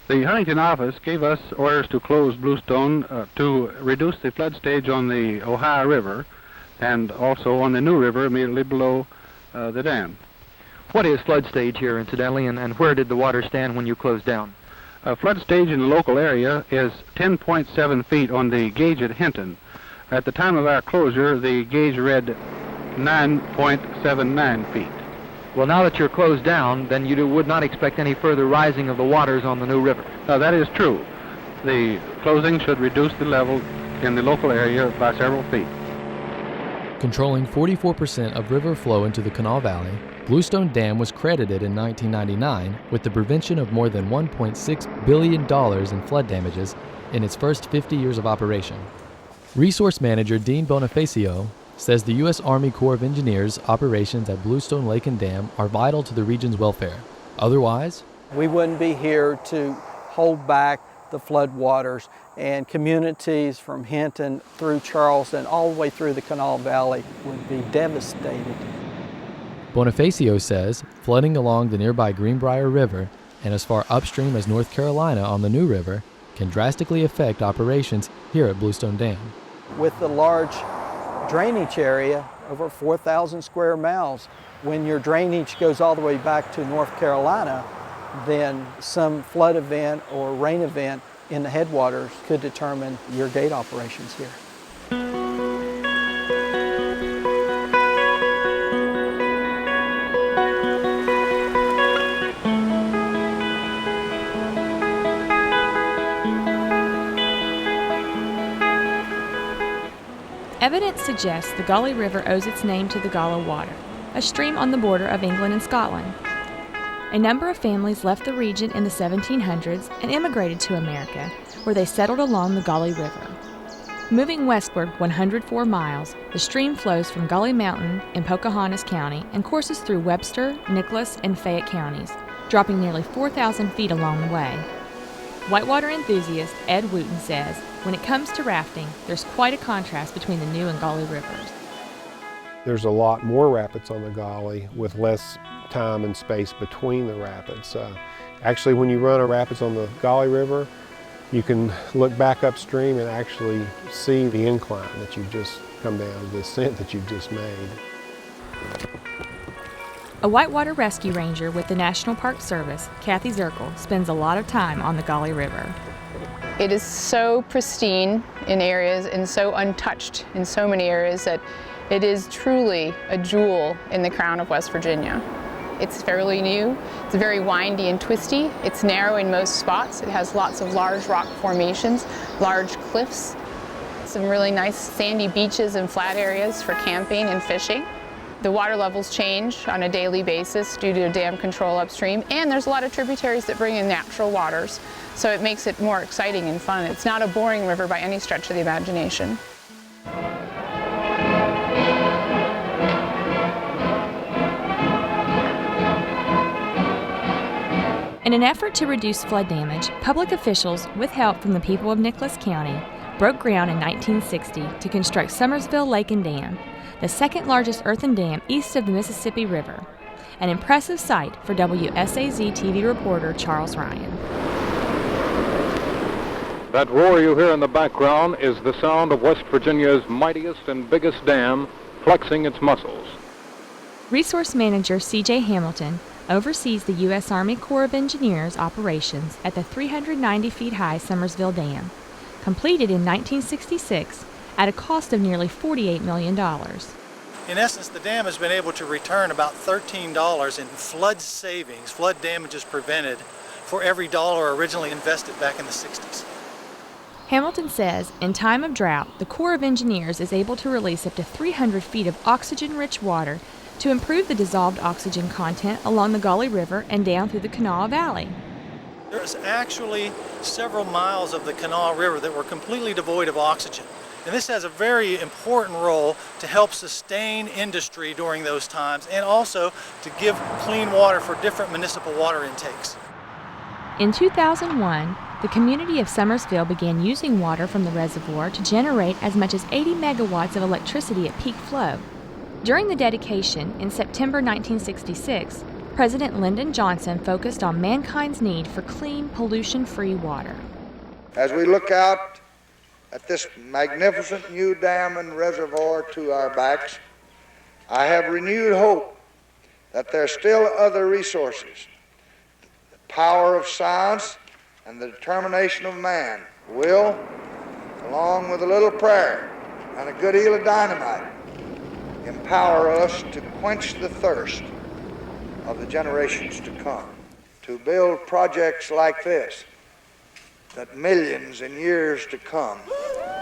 The Huntington office gave us orders to close Bluestone to reduce the flood stage on the Ohio River and also on the New River immediately below the dam. What is flood stage here, incidentally, and where did the water stand when you closed down? Flood stage in the local area is 10.7 feet on the gauge at Hinton. At the time of our closure, the gauge read 9.79 feet. Well, now that you're closed down, then you would not expect any further rising of the waters on the New River. That is true. The closing should reduce the level in the local area by several feet. Controlling 44% of river flow into the Kanawha Valley, Bluestone Dam was credited in 1999 with the prevention of more than $1.6 billion in flood damages in its first 50 years of operation. Resource Manager Dean Bonifacio says the U.S. Army Corps of Engineers operations at Bluestone Lake and Dam are vital to the region's welfare. Otherwise, we wouldn't be here to hold back the flood waters, and communities from Hinton through Charleston all the way through the Kanawha Valley would be devastated. Bonifacio says flooding along the nearby Greenbrier River and as far upstream as North Carolina on the New River can drastically affect operations here at Bluestone Dam. With the large drainage area, over 4,000 square miles, when your drainage goes all the way back to North Carolina, then some flood event or rain event in the headwaters could determine your gate operations here. Evidence suggests the Gauley River owes its name to the Gala Water, a stream on the border of England and Scotland. A number of families left the region in the 1700s and immigrated to America, where they settled along the Gauley River. Moving westward 104 miles, the stream flows from Gully Mountain in Pocahontas County and courses through Webster, Nicholas, and Fayette counties, dropping nearly 4,000 feet along the way. Whitewater enthusiast Ed Wooten says, when it comes to rafting, there's quite a contrast between the New and Gauley rivers. There's a lot more rapids on the Gauley with less time and space between the rapids. Actually, when you run a rapids on the Gauley River, you can look back upstream and actually see the incline that you've just come down, the ascent that you've just made. A whitewater rescue ranger with the National Park Service, Kathy Zirkle, spends a lot of time on the Gauley River. It is so pristine in areas and so untouched in so many areas that it is truly a jewel in the crown of West Virginia. It's fairly new, it's very windy and twisty, it's narrow in most spots, it has lots of large rock formations, large cliffs, some really nice sandy beaches and flat areas for camping and fishing. The water levels change on a daily basis due to dam control upstream, and there's a lot of tributaries that bring in natural waters, so it makes it more exciting and fun. It's not a boring river by any stretch of the imagination. In an effort to reduce flood damage, public officials, with help from the people of Nicholas County, broke ground in 1960 to construct Summersville Lake and Dam, the second largest earthen dam east of the Mississippi River, an impressive sight for WSAZ TV reporter Charles Ryan. That roar you hear in the background is the sound of West Virginia's mightiest and biggest dam flexing its muscles. Resource Manager C.J. Hamilton oversees the U.S. Army Corps of Engineers operations at the 390 feet high Summersville Dam, completed in 1966 at a cost of nearly $48 million. In essence, the dam has been able to return about $13 in flood savings, flood damages prevented, for every dollar originally invested back in the 60s. Hamilton says, in time of drought, the Corps of Engineers is able to release up to 300 feet of oxygen-rich water to improve the dissolved oxygen content along the Gauley River and down through the Kanawha Valley. There's actually several miles of the Kanawha River that were completely devoid of oxygen. And this has a very important role to help sustain industry during those times and also to give clean water for different municipal water intakes. In 2001, the community of Summersville began using water from the reservoir to generate as much as 80 megawatts of electricity at peak flow. During the dedication in September 1966, President Lyndon Johnson focused on mankind's need for clean, pollution-free water. As we look out at this magnificent new dam and reservoir to our backs, I have renewed hope that there are still other resources. The power of science and the determination of man will, along with a little prayer and a good deal of dynamite, empower us to quench the thirst of the generations to come, to build projects like this that millions in years to come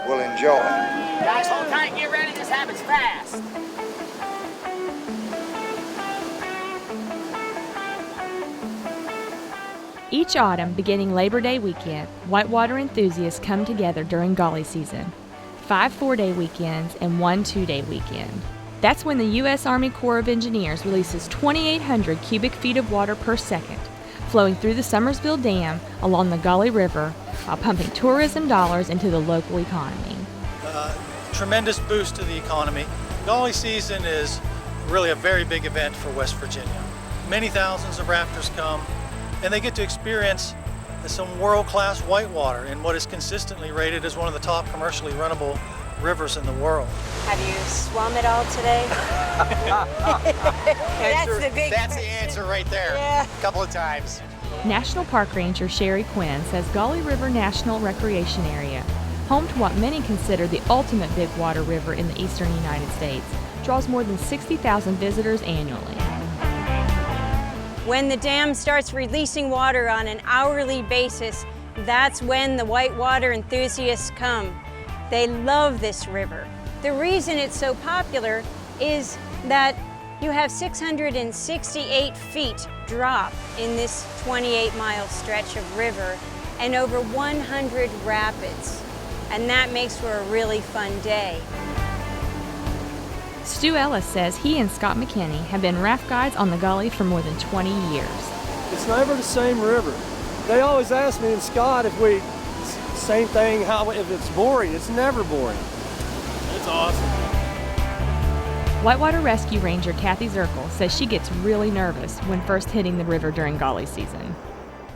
will enjoy. Guys, hold tight and get ready. This happens fast. Each autumn, beginning Labor Day weekend, whitewater enthusiasts come together during Gauley season. 5 4-day weekends and 1 2-day weekend. That's when the U.S. Army Corps of Engineers releases 2,800 cubic feet of water per second, flowing through the Summersville Dam along the Gauley River while pumping tourism dollars into the local economy. Tremendous boost to the economy. Gauley season is really a very big event for West Virginia. Many thousands of rafters come, and they get to experience some world-class whitewater in what is consistently rated as one of the top commercially runnable rivers in the world. Have you swum it all today? That's the answer right there. Yeah. A couple of times. National Park Ranger Sherry Quinn says Gauley River National Recreation Area, home to what many consider the ultimate big water river in the eastern United States, draws more than 60,000 visitors annually. When the dam starts releasing water on an hourly basis, that's when the whitewater enthusiasts come. They love this river. The reason it's so popular is that you have 668 feet drop in this 28-mile stretch of river and over 100 rapids. and that makes for a really fun day. Stu Ellis says he and Scott McKinney have been raft guides on the Gully for more than 20 years. It's never the same river. They always ask me and Scott same thing, if it's boring. It's never boring. It's awesome. Whitewater Rescue Ranger Kathy Zirkle says she gets really nervous when first hitting the river during Gully season.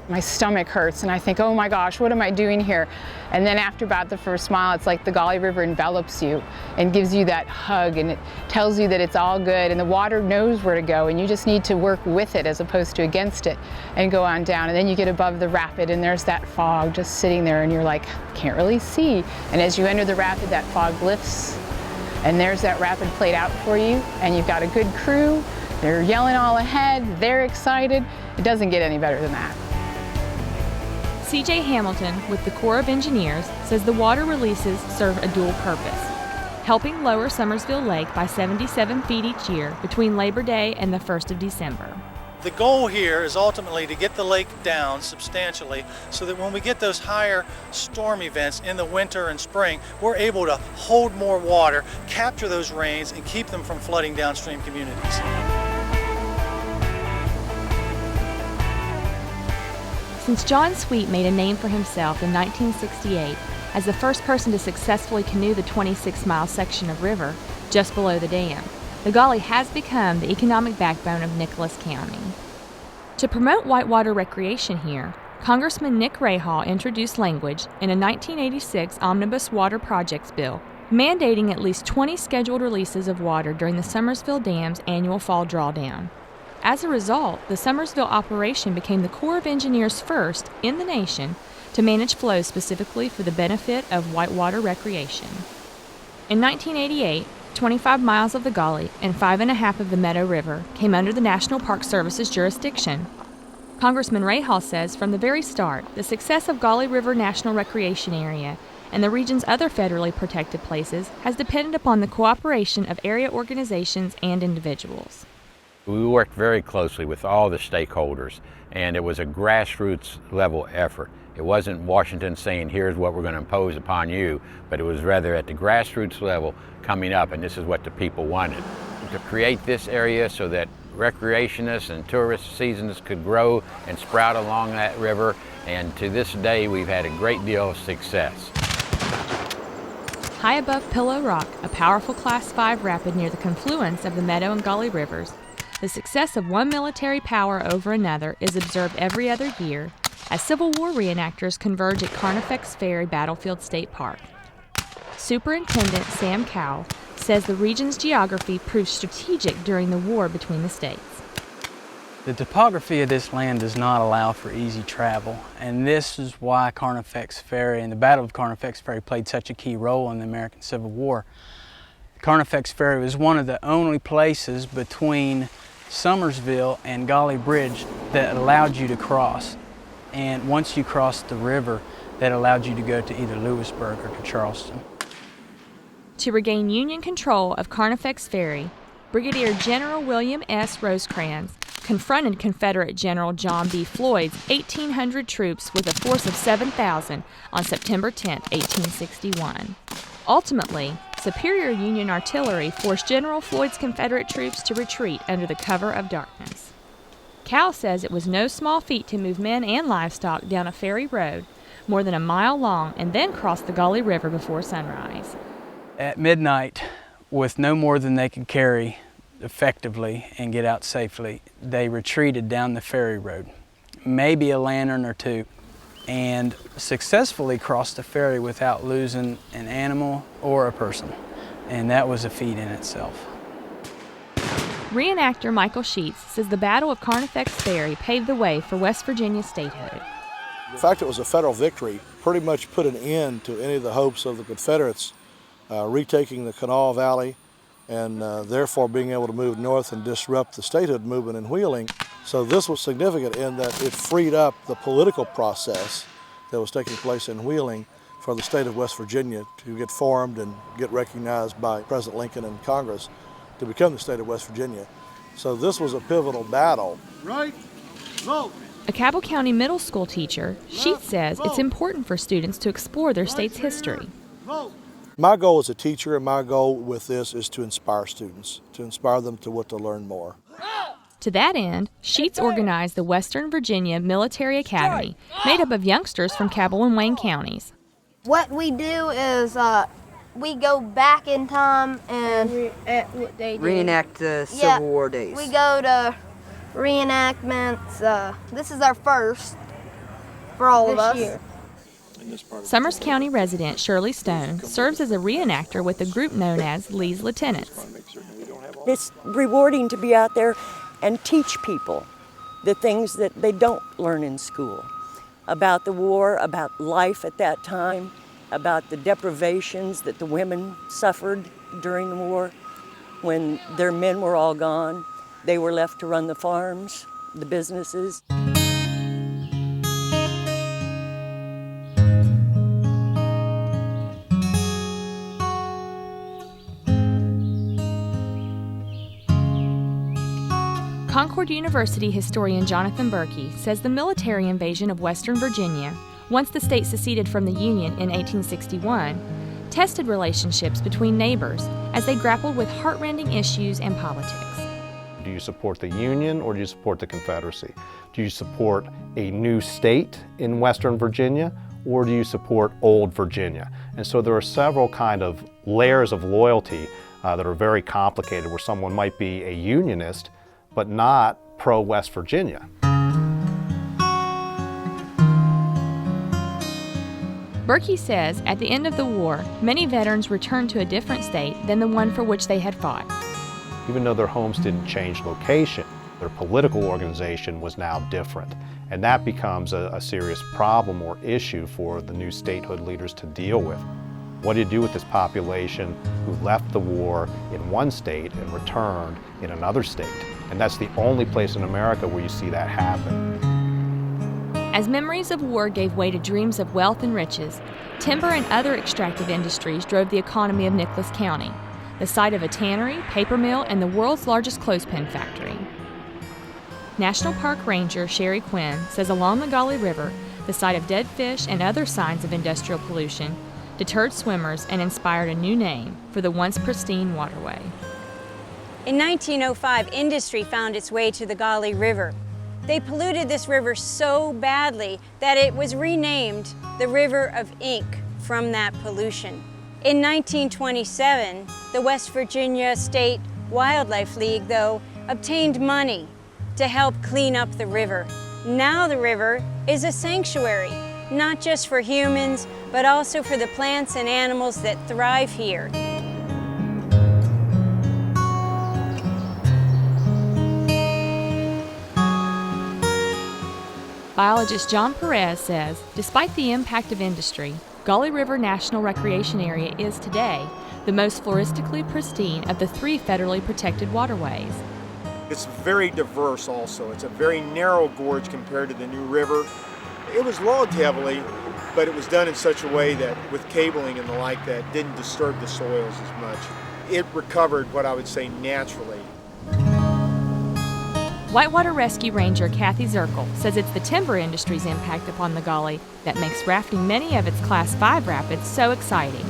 My stomach hurts and I think, oh my gosh, what am I doing here? And then after about the first mile, it's like the Gully River envelops you and gives you that hug, and it tells you that it's all good and the water knows where to go, and you just need to work with it as opposed to against it and go on down. And then you get above the rapid and there's that fog just sitting there and you're like, can't really see. And as you enter the rapid, that fog lifts and there's that rapid played out for you, and you've got a good crew. They're yelling all ahead, they're excited. It doesn't get any better than that. CJ Hamilton with the Corps of Engineers says the water releases serve a dual purpose, helping lower Summersville Lake by 77 feet each year between Labor Day and the 1st of December. The goal here is ultimately to get the lake down substantially so that when we get those higher storm events in the winter and spring, we're able to hold more water, capture those rains, and keep them from flooding downstream communities. Since John Sweet made a name for himself in 1968 as the first person to successfully canoe the 26-mile section of river just below the dam, the Gully has become the economic backbone of Nicholas County. To promote whitewater recreation here, Congressman Nick Rahal introduced language in a 1986 Omnibus Water Projects bill mandating at least 20 scheduled releases of water during the Summersville Dam's annual fall drawdown. As a result, the Summersville operation became the Corps of Engineers' first in the nation to manage flows specifically for the benefit of whitewater recreation. In 1988, 25 miles of the Gully and 5.5 of the Meadow River came under the National Park Service's jurisdiction. Congressman Rahal says from the very start, the success of Gully River National Recreation Area and the region's other federally protected places has depended upon the cooperation of area organizations and individuals. We worked very closely with all the stakeholders, and it was a grassroots level effort. It wasn't Washington saying, here's what we're going to impose upon you, but it was rather at the grassroots level coming up, and this is what the people wanted. To create this area so that recreationists and tourist seasons could grow and sprout along that river, and to this day we've had a great deal of success. High above Pillow Rock, a powerful Class 5 rapid near the confluence of the Meadow and Gully rivers, the success of one military power over another is observed every other year as Civil War reenactors converge at Carnifex Ferry Battlefield State Park. Superintendent Sam Cowell says the region's geography proved strategic during the war between the states. The topography of this land does not allow for easy travel, and this is why Carnifex Ferry and the Battle of Carnifex Ferry played such a key role in the American Civil War. Carnifex Ferry was one of the only places between Summersville and Gully Bridge that allowed you to cross. And once you crossed the river, that allowed you to go to either Lewisburg or to Charleston. To regain Union control of Carnifex Ferry, Brigadier General William S. Rosecrans confronted Confederate General John B. Floyd's 1,800 troops with a force of 7,000 on September 10, 1861. Ultimately, superior Union artillery forced General Floyd's Confederate troops to retreat under the cover of darkness. Cowell says it was no small feat to move men and livestock down a ferry road more than a mile long and then cross the Gully River before sunrise. At midnight, with no more than they could carry effectively and get out safely, they retreated down the ferry road, maybe a lantern or two, and successfully crossed the ferry without losing an animal or a person. And that was a feat in itself. Reenactor Michael Sheets says the Battle of Carnifex Ferry paved the way for West Virginia statehood. The fact it was a federal victory pretty much put an end to any of the hopes of the Confederates retaking the Kanawha Valley and therefore being able to move north and disrupt the statehood movement in Wheeling. So this was significant in that it freed up the political process that was taking place in Wheeling for the state of West Virginia to get formed and get recognized by President Lincoln and Congress to become the state of West Virginia. So this was a pivotal battle. Right, vote. A Cabell County middle school teacher, Sheets says it's important for students to explore their state's history. My goal as a teacher and my goal with this is to inspire students, to inspire them to want to learn more. To that end, Sheets organized the Western Virginia Military Academy, made up of youngsters from Cabell and Wayne counties. What we do is we go back in time and reenact the Civil War days. We go to reenactments. This is our first for all of us. Year. Summers County resident Shirley Stone serves as a reenactor with a group known as Lee's Lieutenants. It's rewarding to be out there and teach people the things that they don't learn in school about the war, about life at that time, about the deprivations that the women suffered during the war. When their men were all gone, they were left to run the farms, the businesses. Concord University historian Jonathan Berkey says the military invasion of Western Virginia, once the state seceded from the Union in 1861, tested relationships between neighbors as they grappled with heartrending issues and politics. Do you support the Union or do you support the Confederacy? Do you support a new state in Western Virginia or do you support old Virginia? And so there are several kind of layers of loyalty that are very complicated, where someone might be a Unionist but not pro-West Virginia. Berkey says at the end of the war, many veterans returned to a different state than the one for which they had fought. Even though their homes didn't change location, their political organization was now different. And that becomes a serious problem or issue for the new statehood leaders to deal with. What do you do with this population who left the war in one state and returned in another state? And that's the only place in America where you see that happen. As memories of war gave way to dreams of wealth and riches, timber and other extractive industries drove the economy of Nicholas County, the site of a tannery, paper mill, and the world's largest clothespin factory. National Park Ranger Sherry Quinn says along the Gauley River, the sight of dead fish and other signs of industrial pollution deterred swimmers and inspired a new name for the once pristine waterway. In 1905, industry found its way to the Gauley River. They polluted this river so badly that it was renamed the River of Ink from that pollution. In 1927, the West Virginia State Wildlife League, though, obtained money to help clean up the river. Now the river is a sanctuary, not just for humans, but also for the plants and animals that thrive here. Biologist John Perez says, despite the impact of industry, Gauley River National Recreation Area is today the most floristically pristine of the 3 federally protected waterways. It's very diverse also. It's a very narrow gorge compared to the New River. It was logged heavily, but it was done in such a way that with cabling and the like that didn't disturb the soils as much. It recovered what I would say naturally. Whitewater Rescue Ranger Kathy Zirkle says it's the timber industry's impact upon the Gauley that makes rafting many of its Class 5 rapids so exciting.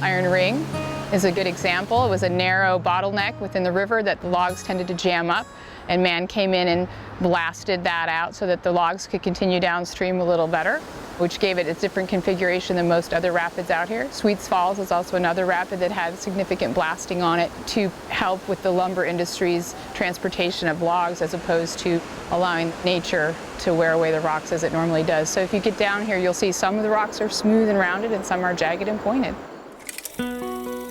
Iron Ring is a good example. It was a narrow bottleneck within the river that the logs tended to jam up, and man came in and blasted that out so that the logs could continue downstream a little better, which gave it a different configuration than most other rapids out here. Sweets Falls is also another rapid that had significant blasting on it to help with the lumber industry's transportation of logs as opposed to allowing nature to wear away the rocks as it normally does. So if you get down here, you'll see some of the rocks are smooth and rounded and some are jagged and pointed.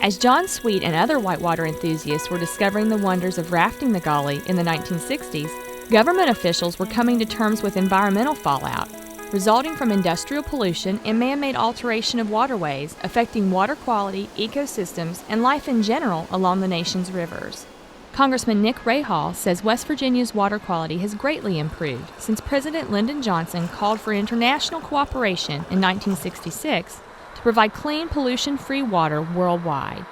As John Sweet and other whitewater enthusiasts were discovering the wonders of rafting the Gauley in the 1960s, government officials were coming to terms with environmental fallout resulting from industrial pollution and man-made alteration of waterways affecting water quality, ecosystems, and life in general along the nation's rivers. Congressman Nick Rahal says West Virginia's water quality has greatly improved since President Lyndon Johnson called for international cooperation in 1966 to provide clean, pollution-free water worldwide.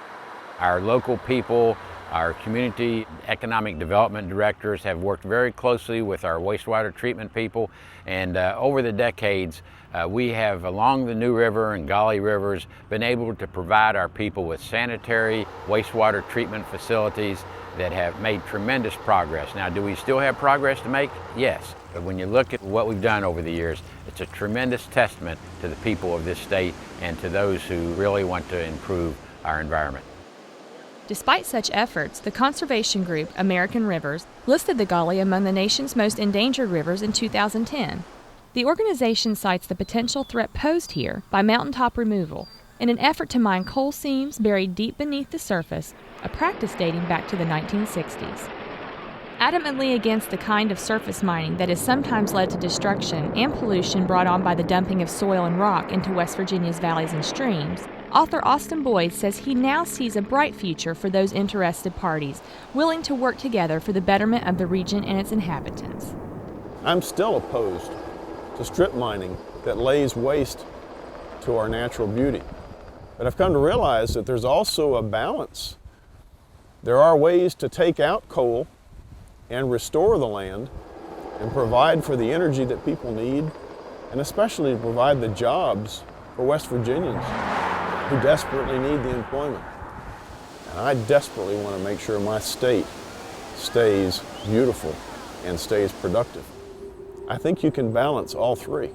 Our local people, our community economic development directors have worked very closely with our wastewater treatment people, and over the decades We have, along the New River and Gauley Rivers, been able to provide our people with sanitary wastewater treatment facilities that have made tremendous progress. Now, do we still have progress to make? Yes. But when you look at what we've done over the years, it's a tremendous testament to the people of this state and to those who really want to improve our environment. Despite such efforts, the conservation group American Rivers listed the Gauley among the nation's most endangered rivers in 2010. The organization cites the potential threat posed here by mountaintop removal in an effort to mine coal seams buried deep beneath the surface, a practice dating back to the 1960s. Adamantly against the kind of surface mining that has sometimes led to destruction and pollution brought on by the dumping of soil and rock into West Virginia's valleys and streams, author Austin Boyd says he now sees a bright future for those interested parties willing to work together for the betterment of the region and its inhabitants. I'm still opposed to strip mining that lays waste to our natural beauty. But I've come to realize that there's also a balance. There are ways to take out coal and restore the land and provide for the energy that people need, and especially to provide the jobs for West Virginians who desperately need the employment. And I desperately want to make sure my state stays beautiful and stays productive. I think you can balance all three.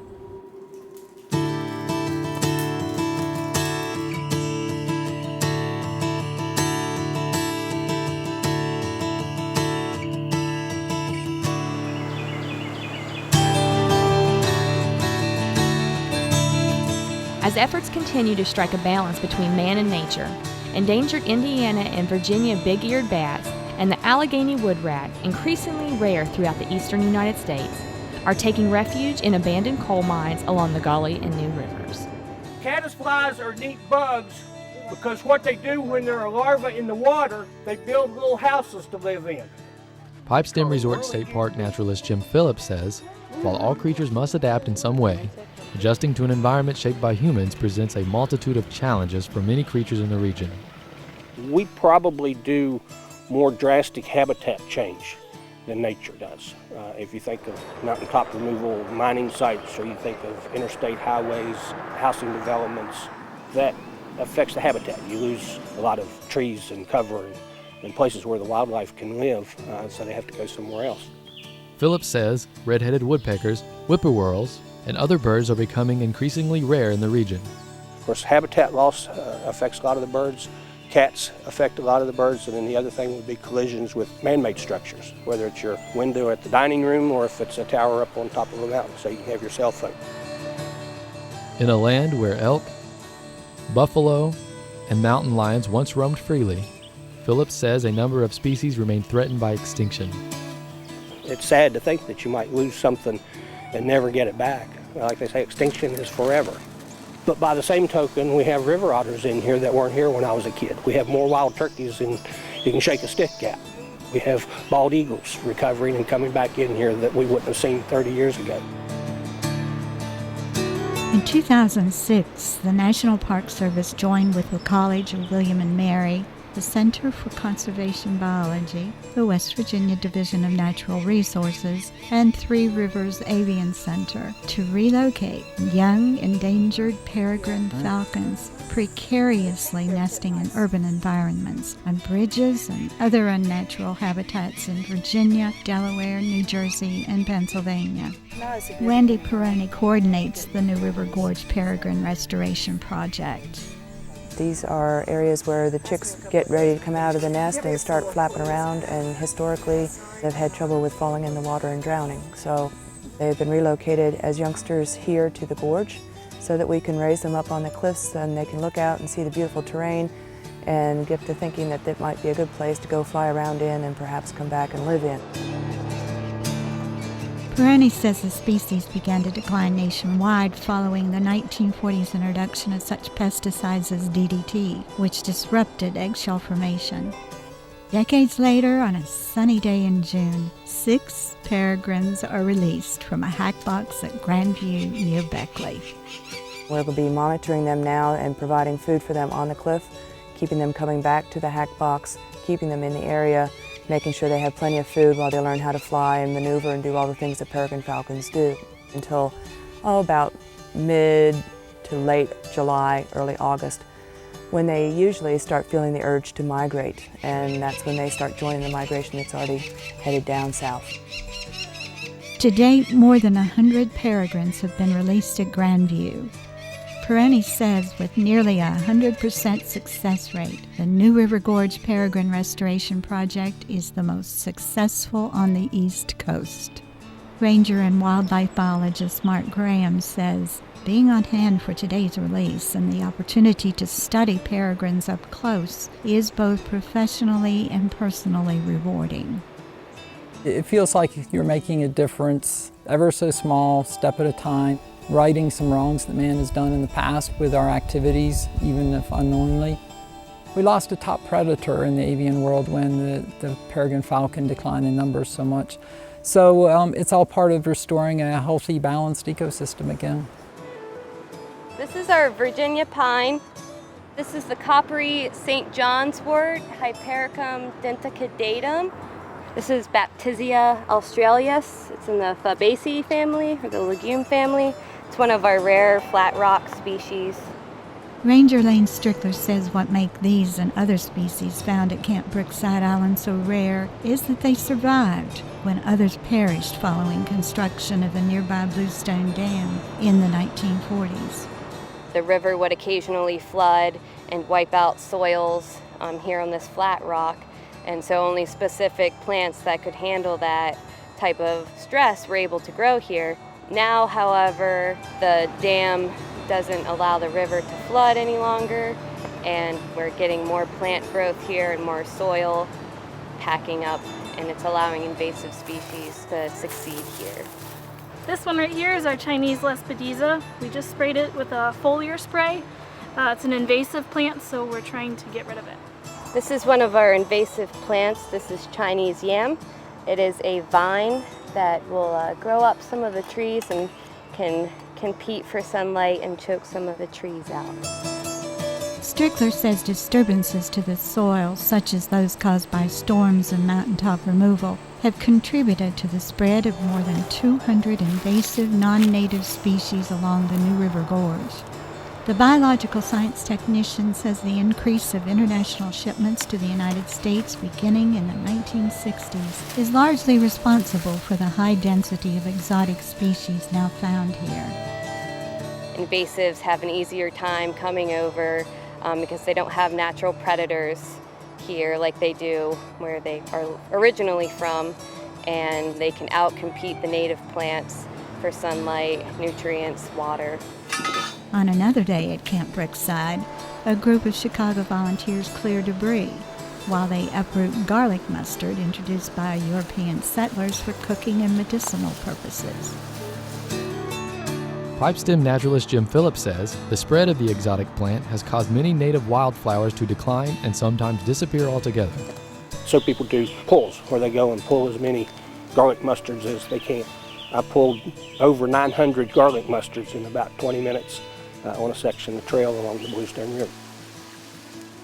As efforts continue to strike a balance between man and nature, endangered Indiana and Virginia big-eared bats and the Allegheny wood rat, increasingly rare throughout the eastern United States, are taking refuge in abandoned coal mines along the Gauley and New Rivers. Caddisflies are neat bugs because what they do when they're a larva in the water, they build little houses to live in. Pipestem Resort State Park naturalist Jim Phillips says, while all creatures must adapt in some way, adjusting to an environment shaped by humans presents a multitude of challenges for many creatures in the region. We probably do more drastic habitat change than nature does. If you think of mountaintop removal, mining sites, or you think of interstate highways, housing developments, that affects the habitat. You lose a lot of trees and cover and places where the wildlife can live, so they have to go somewhere else. Phillips says red-headed woodpeckers, whippoorwills, and other birds are becoming increasingly rare in the region. Of course, habitat loss affects a lot of the birds. Cats affect a lot of the birds, and then the other thing would be collisions with man-made structures, whether it's your window at the dining room or if it's a tower up on top of a mountain so you can have your cell phone. In a land where elk, buffalo, and mountain lions once roamed freely, Phillips says a number of species remain threatened by extinction. It's sad to think that you might lose something and never get it back. Like they say, extinction is forever. But by the same token, we have river otters in here that weren't here when I was a kid. We have more wild turkeys than you can shake a stick at. We have bald eagles recovering and coming back in here that we wouldn't have seen 30 years ago. In 2006, the National Park Service joined with the College of William and Mary, the Center for Conservation Biology, the West Virginia Division of Natural Resources, and Three Rivers Avian Center to relocate young endangered peregrine falcons precariously nesting in urban environments on bridges and other unnatural habitats in Virginia, Delaware, New Jersey, and Pennsylvania. Wendy Peroni coordinates the New River Gorge Peregrine Restoration Project. These are areas where the chicks get ready to come out of the nest and start flapping around, and historically they've had trouble with falling in the water and drowning. So they've been relocated as youngsters here to the gorge so that we can raise them up on the cliffs and they can look out and see the beautiful terrain and get to thinking that it might be a good place to go fly around in and perhaps come back and live in. Peroni says the species began to decline nationwide following the 1940s introduction of such pesticides as DDT, which disrupted eggshell formation. Decades later, on a sunny day in June, 6 peregrines are released from a hack box at Grandview near Beckley. We'll be monitoring them now and providing food for them on the cliff, keeping them coming back to the hack box, keeping them in the area, making sure they have plenty of food while they learn how to fly and maneuver and do all the things that peregrine falcons do until, about mid to late July, early August, when they usually start feeling the urge to migrate, and that's when they start joining the migration that's already headed down south. To date, more than 100 peregrines have been released at Grandview. Pereni says with nearly 100% success rate, the New River Gorge Peregrine Restoration Project is the most successful on the East Coast. Ranger and wildlife biologist Mark Graham says being on hand for today's release and the opportunity to study peregrines up close is both professionally and personally rewarding. It feels like you're making a difference, ever so small, step at a time, righting some wrongs that man has done in the past with our activities, even if unknowingly. We lost a top predator in the avian world when the peregrine falcon declined in numbers so much. So it's all part of restoring a healthy, balanced ecosystem again. This is our Virginia pine. This is the coppery St. John's wort, Hypericum dentacedatum. This is Baptisia australis. It's in the Fabaceae family, or the legume family. It's one of our rare flat rock species. Ranger Lane Strickler says what makes these and other species found at Camp Brookside Island so rare is that they survived when others perished following construction of the nearby Bluestone Dam in the 1940s. The river would occasionally flood and wipe out soils here on this flat rock, and so only specific plants that could handle that type of stress were able to grow here. Now, however, the dam doesn't allow the river to flood any longer, and we're getting more plant growth here and more soil packing up, and it's allowing invasive species to succeed here. This one right here is our Chinese Lespedeza. We just sprayed it with a foliar spray. It's an invasive plant, so we're trying to get rid of it. This is one of our invasive plants. This is Chinese yam. It is a vine that will grow up some of the trees and can compete for sunlight and choke some of the trees out. Strickler says disturbances to the soil, such as those caused by storms and mountaintop removal, have contributed to the spread of more than 200 invasive non-native species along the New River Gorge. The biological science technician says the increase of international shipments to the United States beginning in the 1960s is largely responsible for the high density of exotic species now found here. Invasives have an easier time coming over because they don't have natural predators here like they do where they are originally from, and they can outcompete the native plants for sunlight, nutrients, water. On another day at Camp Brookside, a group of Chicago volunteers clear debris while they uproot garlic mustard introduced by European settlers for cooking and medicinal purposes. Pipestem naturalist Jim Phillips says the spread of the exotic plant has caused many native wildflowers to decline and sometimes disappear altogether. So people do pulls where they go and pull as many garlic mustards as they can. I pulled over 900 garlic mustards in about 20 minutes on a section of trail along the Bluestone River.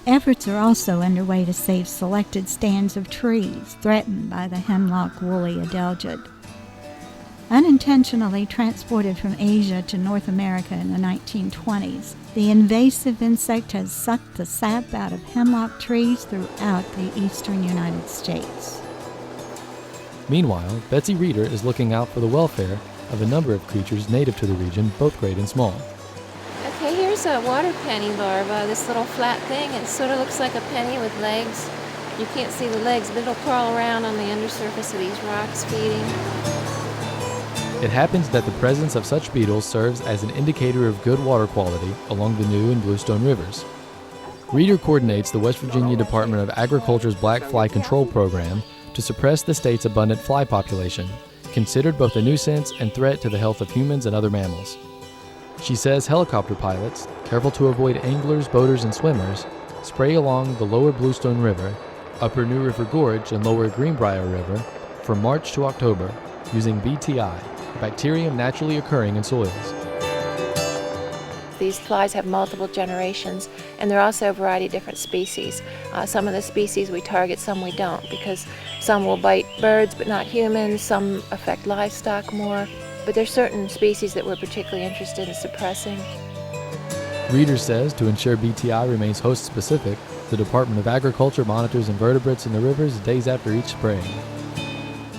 Efforts are also underway to save selected stands of trees threatened by the hemlock woolly adelgid. Unintentionally transported from Asia to North America in the 1920s, the invasive insect has sucked the sap out of hemlock trees throughout the eastern United States. Meanwhile, Betsy Reeder is looking out for the welfare of a number of creatures native to the region, both great and small. Okay, here's a water penny larva, this little flat thing. It sort of looks like a penny with legs. You can't see the legs, but it'll crawl around on the undersurface of these rocks feeding. It happens that the presence of such beetles serves as an indicator of good water quality along the New and Bluestone rivers. Reeder coordinates the West Virginia Department of Agriculture's Black Fly Control Program to suppress the state's abundant fly population, considered both a nuisance and threat to the health of humans and other mammals. She says helicopter pilots, careful to avoid anglers, boaters, and swimmers, spray along the lower Bluestone River, upper New River Gorge, and lower Greenbrier River from March to October using BTI, a bacterium naturally occurring in soils. These flies have multiple generations, and they're also a variety of different species. Some of the species we target, some we don't, because some will bite birds but not humans, some affect livestock more. But there's certain species that we're particularly interested in suppressing. Reeder says to ensure BTI remains host-specific, the Department of Agriculture monitors invertebrates in the rivers days after each spraying.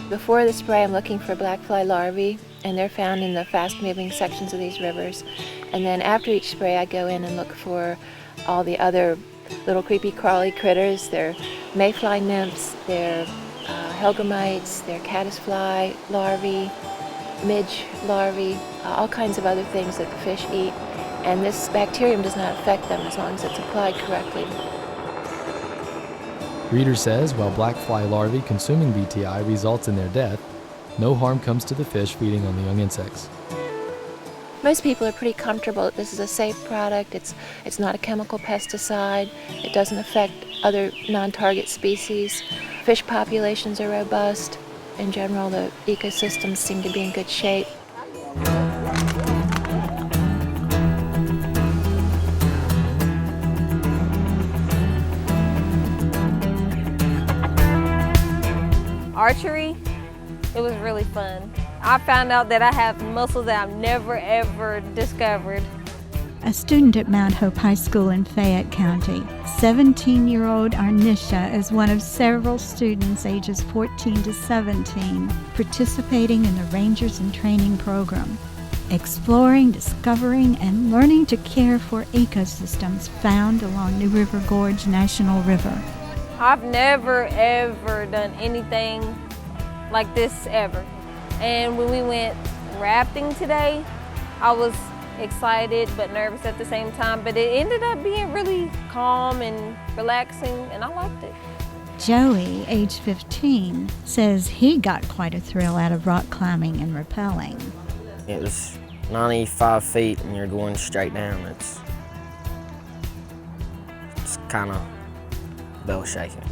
Before the spray, I'm looking for black fly larvae, and they're found in the fast-moving sections of these rivers. And then after each spray, I go in and look for all the other little creepy crawly critters. They're mayfly nymphs, they're hellgrammites, they're caddisfly larvae, midge larvae, all kinds of other things that the fish eat. And this bacterium does not affect them as long as it's applied correctly. Reeder says while black fly larvae consuming BTI results in their death, no harm comes to the fish feeding on the young insects. Most people are pretty comfortable that this is a safe product. It's not a chemical pesticide. It doesn't affect other non-target species. Fish populations are robust. In general, the ecosystems seem to be in good shape. Archery, it was really fun. I found out that I have muscles that I've never ever discovered. A student at Mount Hope High School in Fayette County, 17-year-old Arnisha is one of several students ages 14 to 17 participating in the Rangers in Training program, exploring, discovering, and learning to care for ecosystems found along New River Gorge National River. I've never ever done anything like this ever. And when we went rafting today, I was excited but nervous at the same time, but it ended up being really calm and relaxing, and I liked it. Joey, age 15, says he got quite a thrill out of rock climbing and rappelling. It was 95 feet and you're going straight down. It's kind of bell shaking.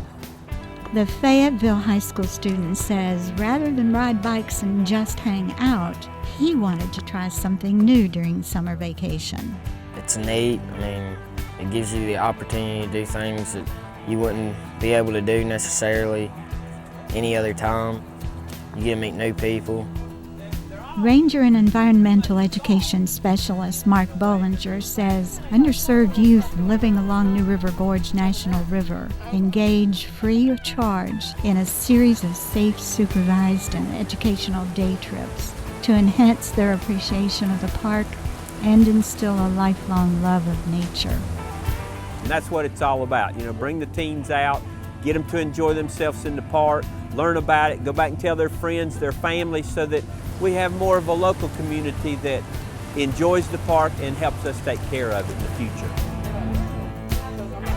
The Fayetteville High School student says rather than ride bikes and just hang out, he wanted to try something new during summer vacation. It's neat. I mean, it gives you the opportunity to do things that you wouldn't be able to do necessarily any other time. You get to meet new people. Ranger and environmental education specialist Mark Bollinger says underserved youth living along New River Gorge National River engage free of charge in a series of safe, supervised, and educational day trips to enhance their appreciation of the park and instill a lifelong love of nature. And that's what it's all about. You know, bring the teens out, get them to enjoy themselves in the park, learn about it, go back and tell their friends, their families, so that we have more of a local community that enjoys the park and helps us take care of it in the future.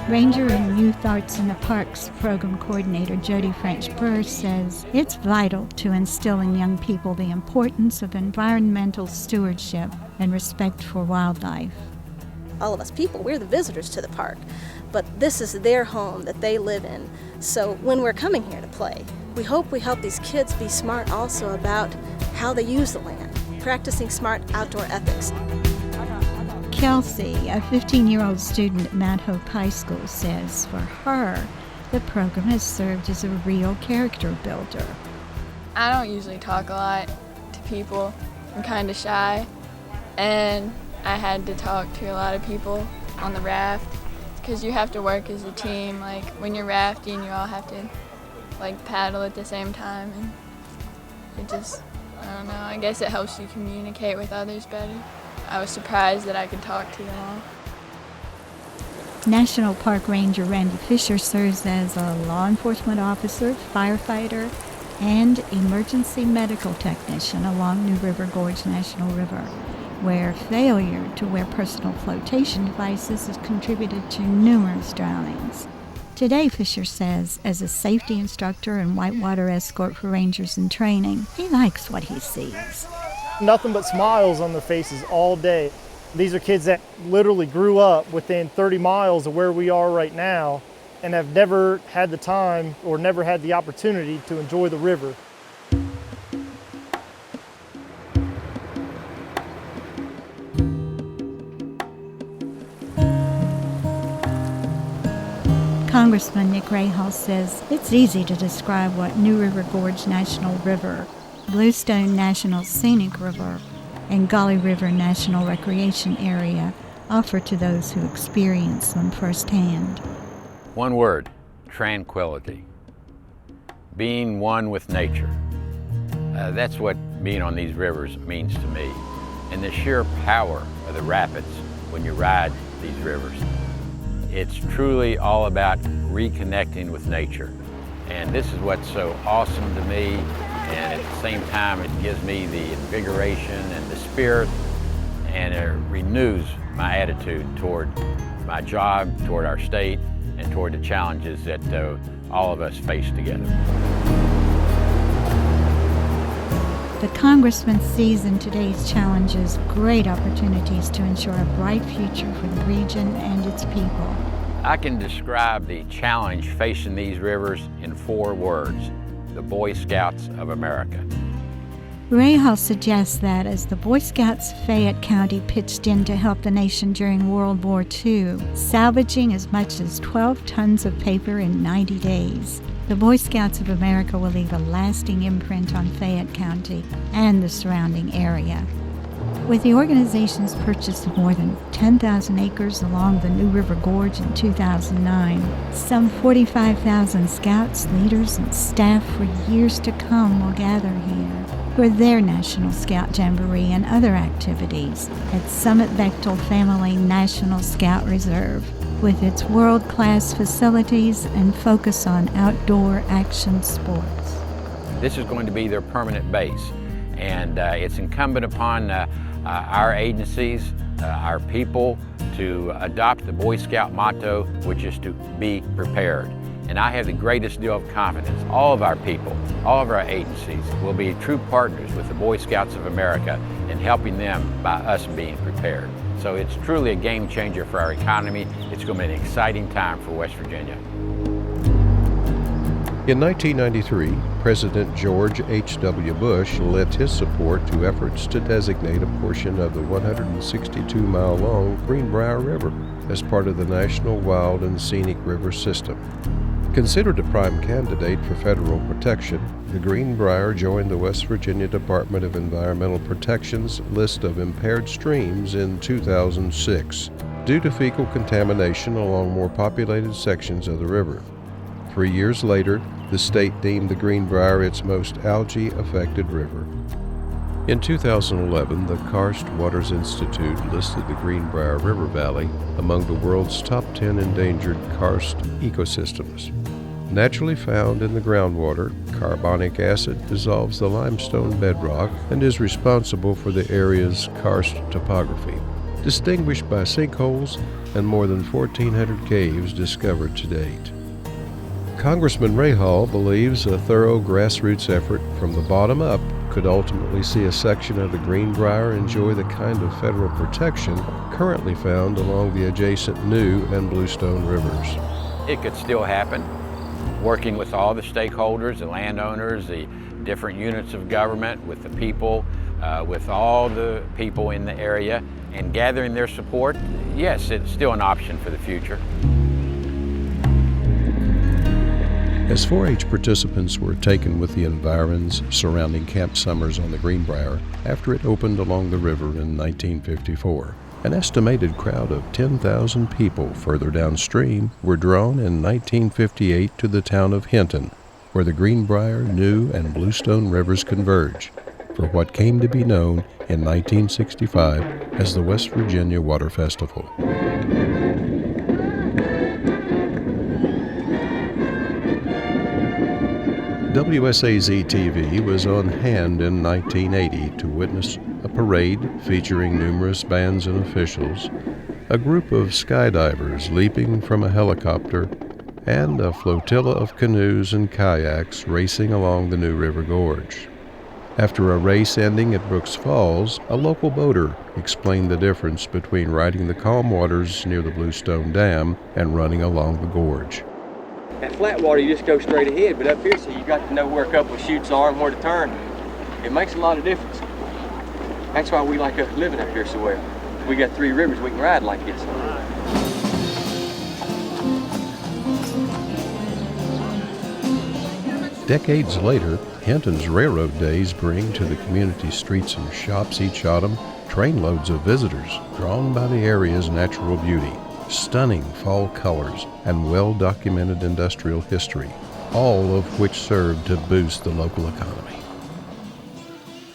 Ranger and Youth Arts in the Parks Program Coordinator Jody French-Burr says it's vital to instill in young people the importance of environmental stewardship and respect for wildlife. All of us people, we're the visitors to the park, but this is their home that they live in. So when we're coming here to play, we hope we help these kids be smart also about how they use the land, practicing smart outdoor ethics. Kelsey, a 15-year-old student at Mount Hope High School, says for her, the program has served as a real character builder. I don't usually talk a lot to people. I'm kind of shy, and I had to talk to a lot of people on the raft because you have to work as a team. Like when you're rafting, you all have to paddle at the same time, and it just, I don't know, I guess it helps you communicate with others better. I was surprised that I could talk to them all. National Park Ranger Randy Fisher serves as a law enforcement officer, firefighter, and emergency medical technician along New River Gorge National River, where failure to wear personal flotation devices has contributed to numerous drownings. Today, Fisher says, as a safety instructor and whitewater escort for Rangers in Training, he likes what he sees. Nothing but smiles on their faces all day. These are kids that literally grew up within 30 miles of where we are right now and have never had the time or never had the opportunity to enjoy the river. Congressman Nick Rahal says it's easy to describe what New River Gorge National River Bluestone National Scenic River, and Gauley River National Recreation Area offer to those who experience them firsthand. One word: tranquility. Being one with nature. That's what being on these rivers means to me. And the sheer power of the rapids when you ride these rivers. It's truly all about reconnecting with nature. And this is what's so awesome to me. And at the same time, it gives me the invigoration and the spirit, and it renews my attitude toward my job, toward our state, and toward the challenges that all of us face together. The Congressman sees in today's challenges great opportunities to ensure a bright future for the region and its people. I can describe the challenge facing these rivers in 4 words: the Boy Scouts of America. Rahal suggests that as the Boy Scouts of Fayette County pitched in to help the nation during World War II, salvaging as much as 12 tons of paper in 90 days, the Boy Scouts of America will leave a lasting imprint on Fayette County and the surrounding area. With the organization's purchase of more than 10,000 acres along the New River Gorge in 2009, some 45,000 scouts, leaders, and staff for years to come will gather here for their National Scout Jamboree and other activities at Summit Bechtel Family National Scout Reserve, with its world-class facilities and focus on outdoor action sports. This is going to be their permanent base, and it's incumbent upon our agencies, our people, to adopt the Boy Scout motto, which is to be prepared. And I have the greatest deal of confidence. All of our people, all of our agencies will be true partners with the Boy Scouts of America in helping them by us being prepared. So it's truly a game changer for our economy. It's going to be an exciting time for West Virginia. In 1993, President George H.W. Bush lent his support to efforts to designate a portion of the 162-mile-long Greenbrier River as part of the National Wild and Scenic River System. Considered a prime candidate for federal protection, the Greenbrier joined the West Virginia Department of Environmental Protection's list of impaired streams in 2006 due to fecal contamination along more populated sections of the river. 3 years later, the state deemed the Greenbrier its most algae-affected river. In 2011, the Karst Waters Institute listed the Greenbrier River Valley among the world's top 10 endangered karst ecosystems. Naturally found in the groundwater, carbonic acid dissolves the limestone bedrock and is responsible for the area's karst topography, distinguished by sinkholes and more than 1,400 caves discovered to date. Congressman Rahal believes a thorough grassroots effort from the bottom up could ultimately see a section of the Greenbrier enjoy the kind of federal protection currently found along the adjacent New and Bluestone rivers. It could still happen, working with all the stakeholders, the landowners, the different units of government, with the people, with all the people in the area, and gathering their support. Yes, it's still an option for the future. As 4-H participants were taken with the environs surrounding Camp Summers on the Greenbrier after it opened along the river in 1954, an estimated crowd of 10,000 people further downstream were drawn in 1958 to the town of Hinton, where the Greenbrier, New, and Bluestone rivers converge, for what came to be known in 1965 as the West Virginia Water Festival. WSAZ-TV was on hand in 1980 to witness a parade featuring numerous bands and officials, a group of skydivers leaping from a helicopter, and a flotilla of canoes and kayaks racing along the New River Gorge. After a race ending at Brooks Falls, a local boater explained the difference between riding the calm waters near the Bluestone Dam and running along the gorge. At flat water, you just go straight ahead, but up here, so you got to know where a couple of chutes are and where to turn. It makes a lot of difference. That's why we like living up here so well. We got 3 rivers we can ride like this. Decades later, Hinton's railroad days bring to the community streets and shops each autumn trainloads of visitors drawn by the area's natural beauty, stunning fall colors, and well-documented industrial history, all of which serve to boost the local economy.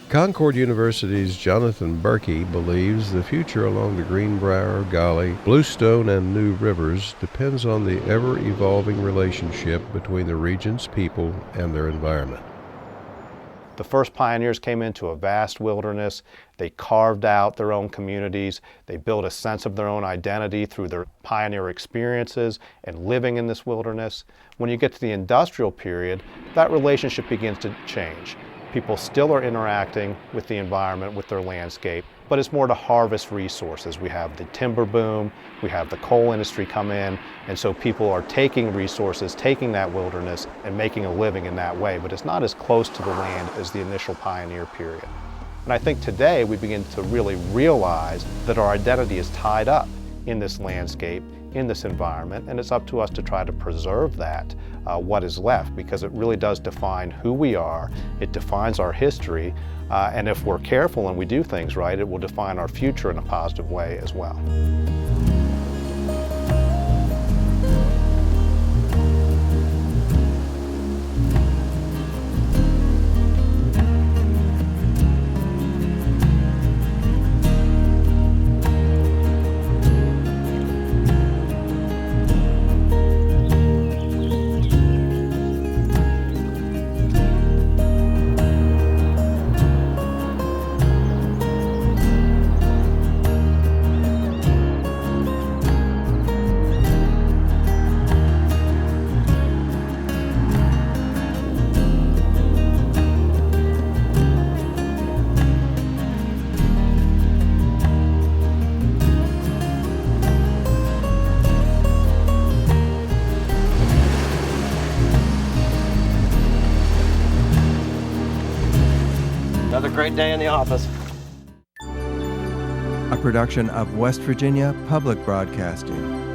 Concord University's Jonathan Berkey believes the future along the Greenbrier, Gauley, Bluestone, and New Rivers depends on the ever-evolving relationship between the region's people and their environment. The first pioneers came into a vast wilderness. They carved out their own communities. They built a sense of their own identity through their pioneer experiences and living in this wilderness. When you get to the industrial period, that relationship begins to change. People still are interacting with the environment, with their landscape, but it's more to harvest resources. We have the timber boom, we have the coal industry come in, and so people are taking resources, taking that wilderness, and making a living in that way, but it's not as close to the land as the initial pioneer period. And I think today we begin to really realize that our identity is tied up in this landscape, in this environment, and it's up to us to try to preserve that, what is left, because it really does define who we are, it defines our history, and if we're careful and we do things right, it will define our future in a positive way as well. Another great day in the office. A production of West Virginia Public Broadcasting.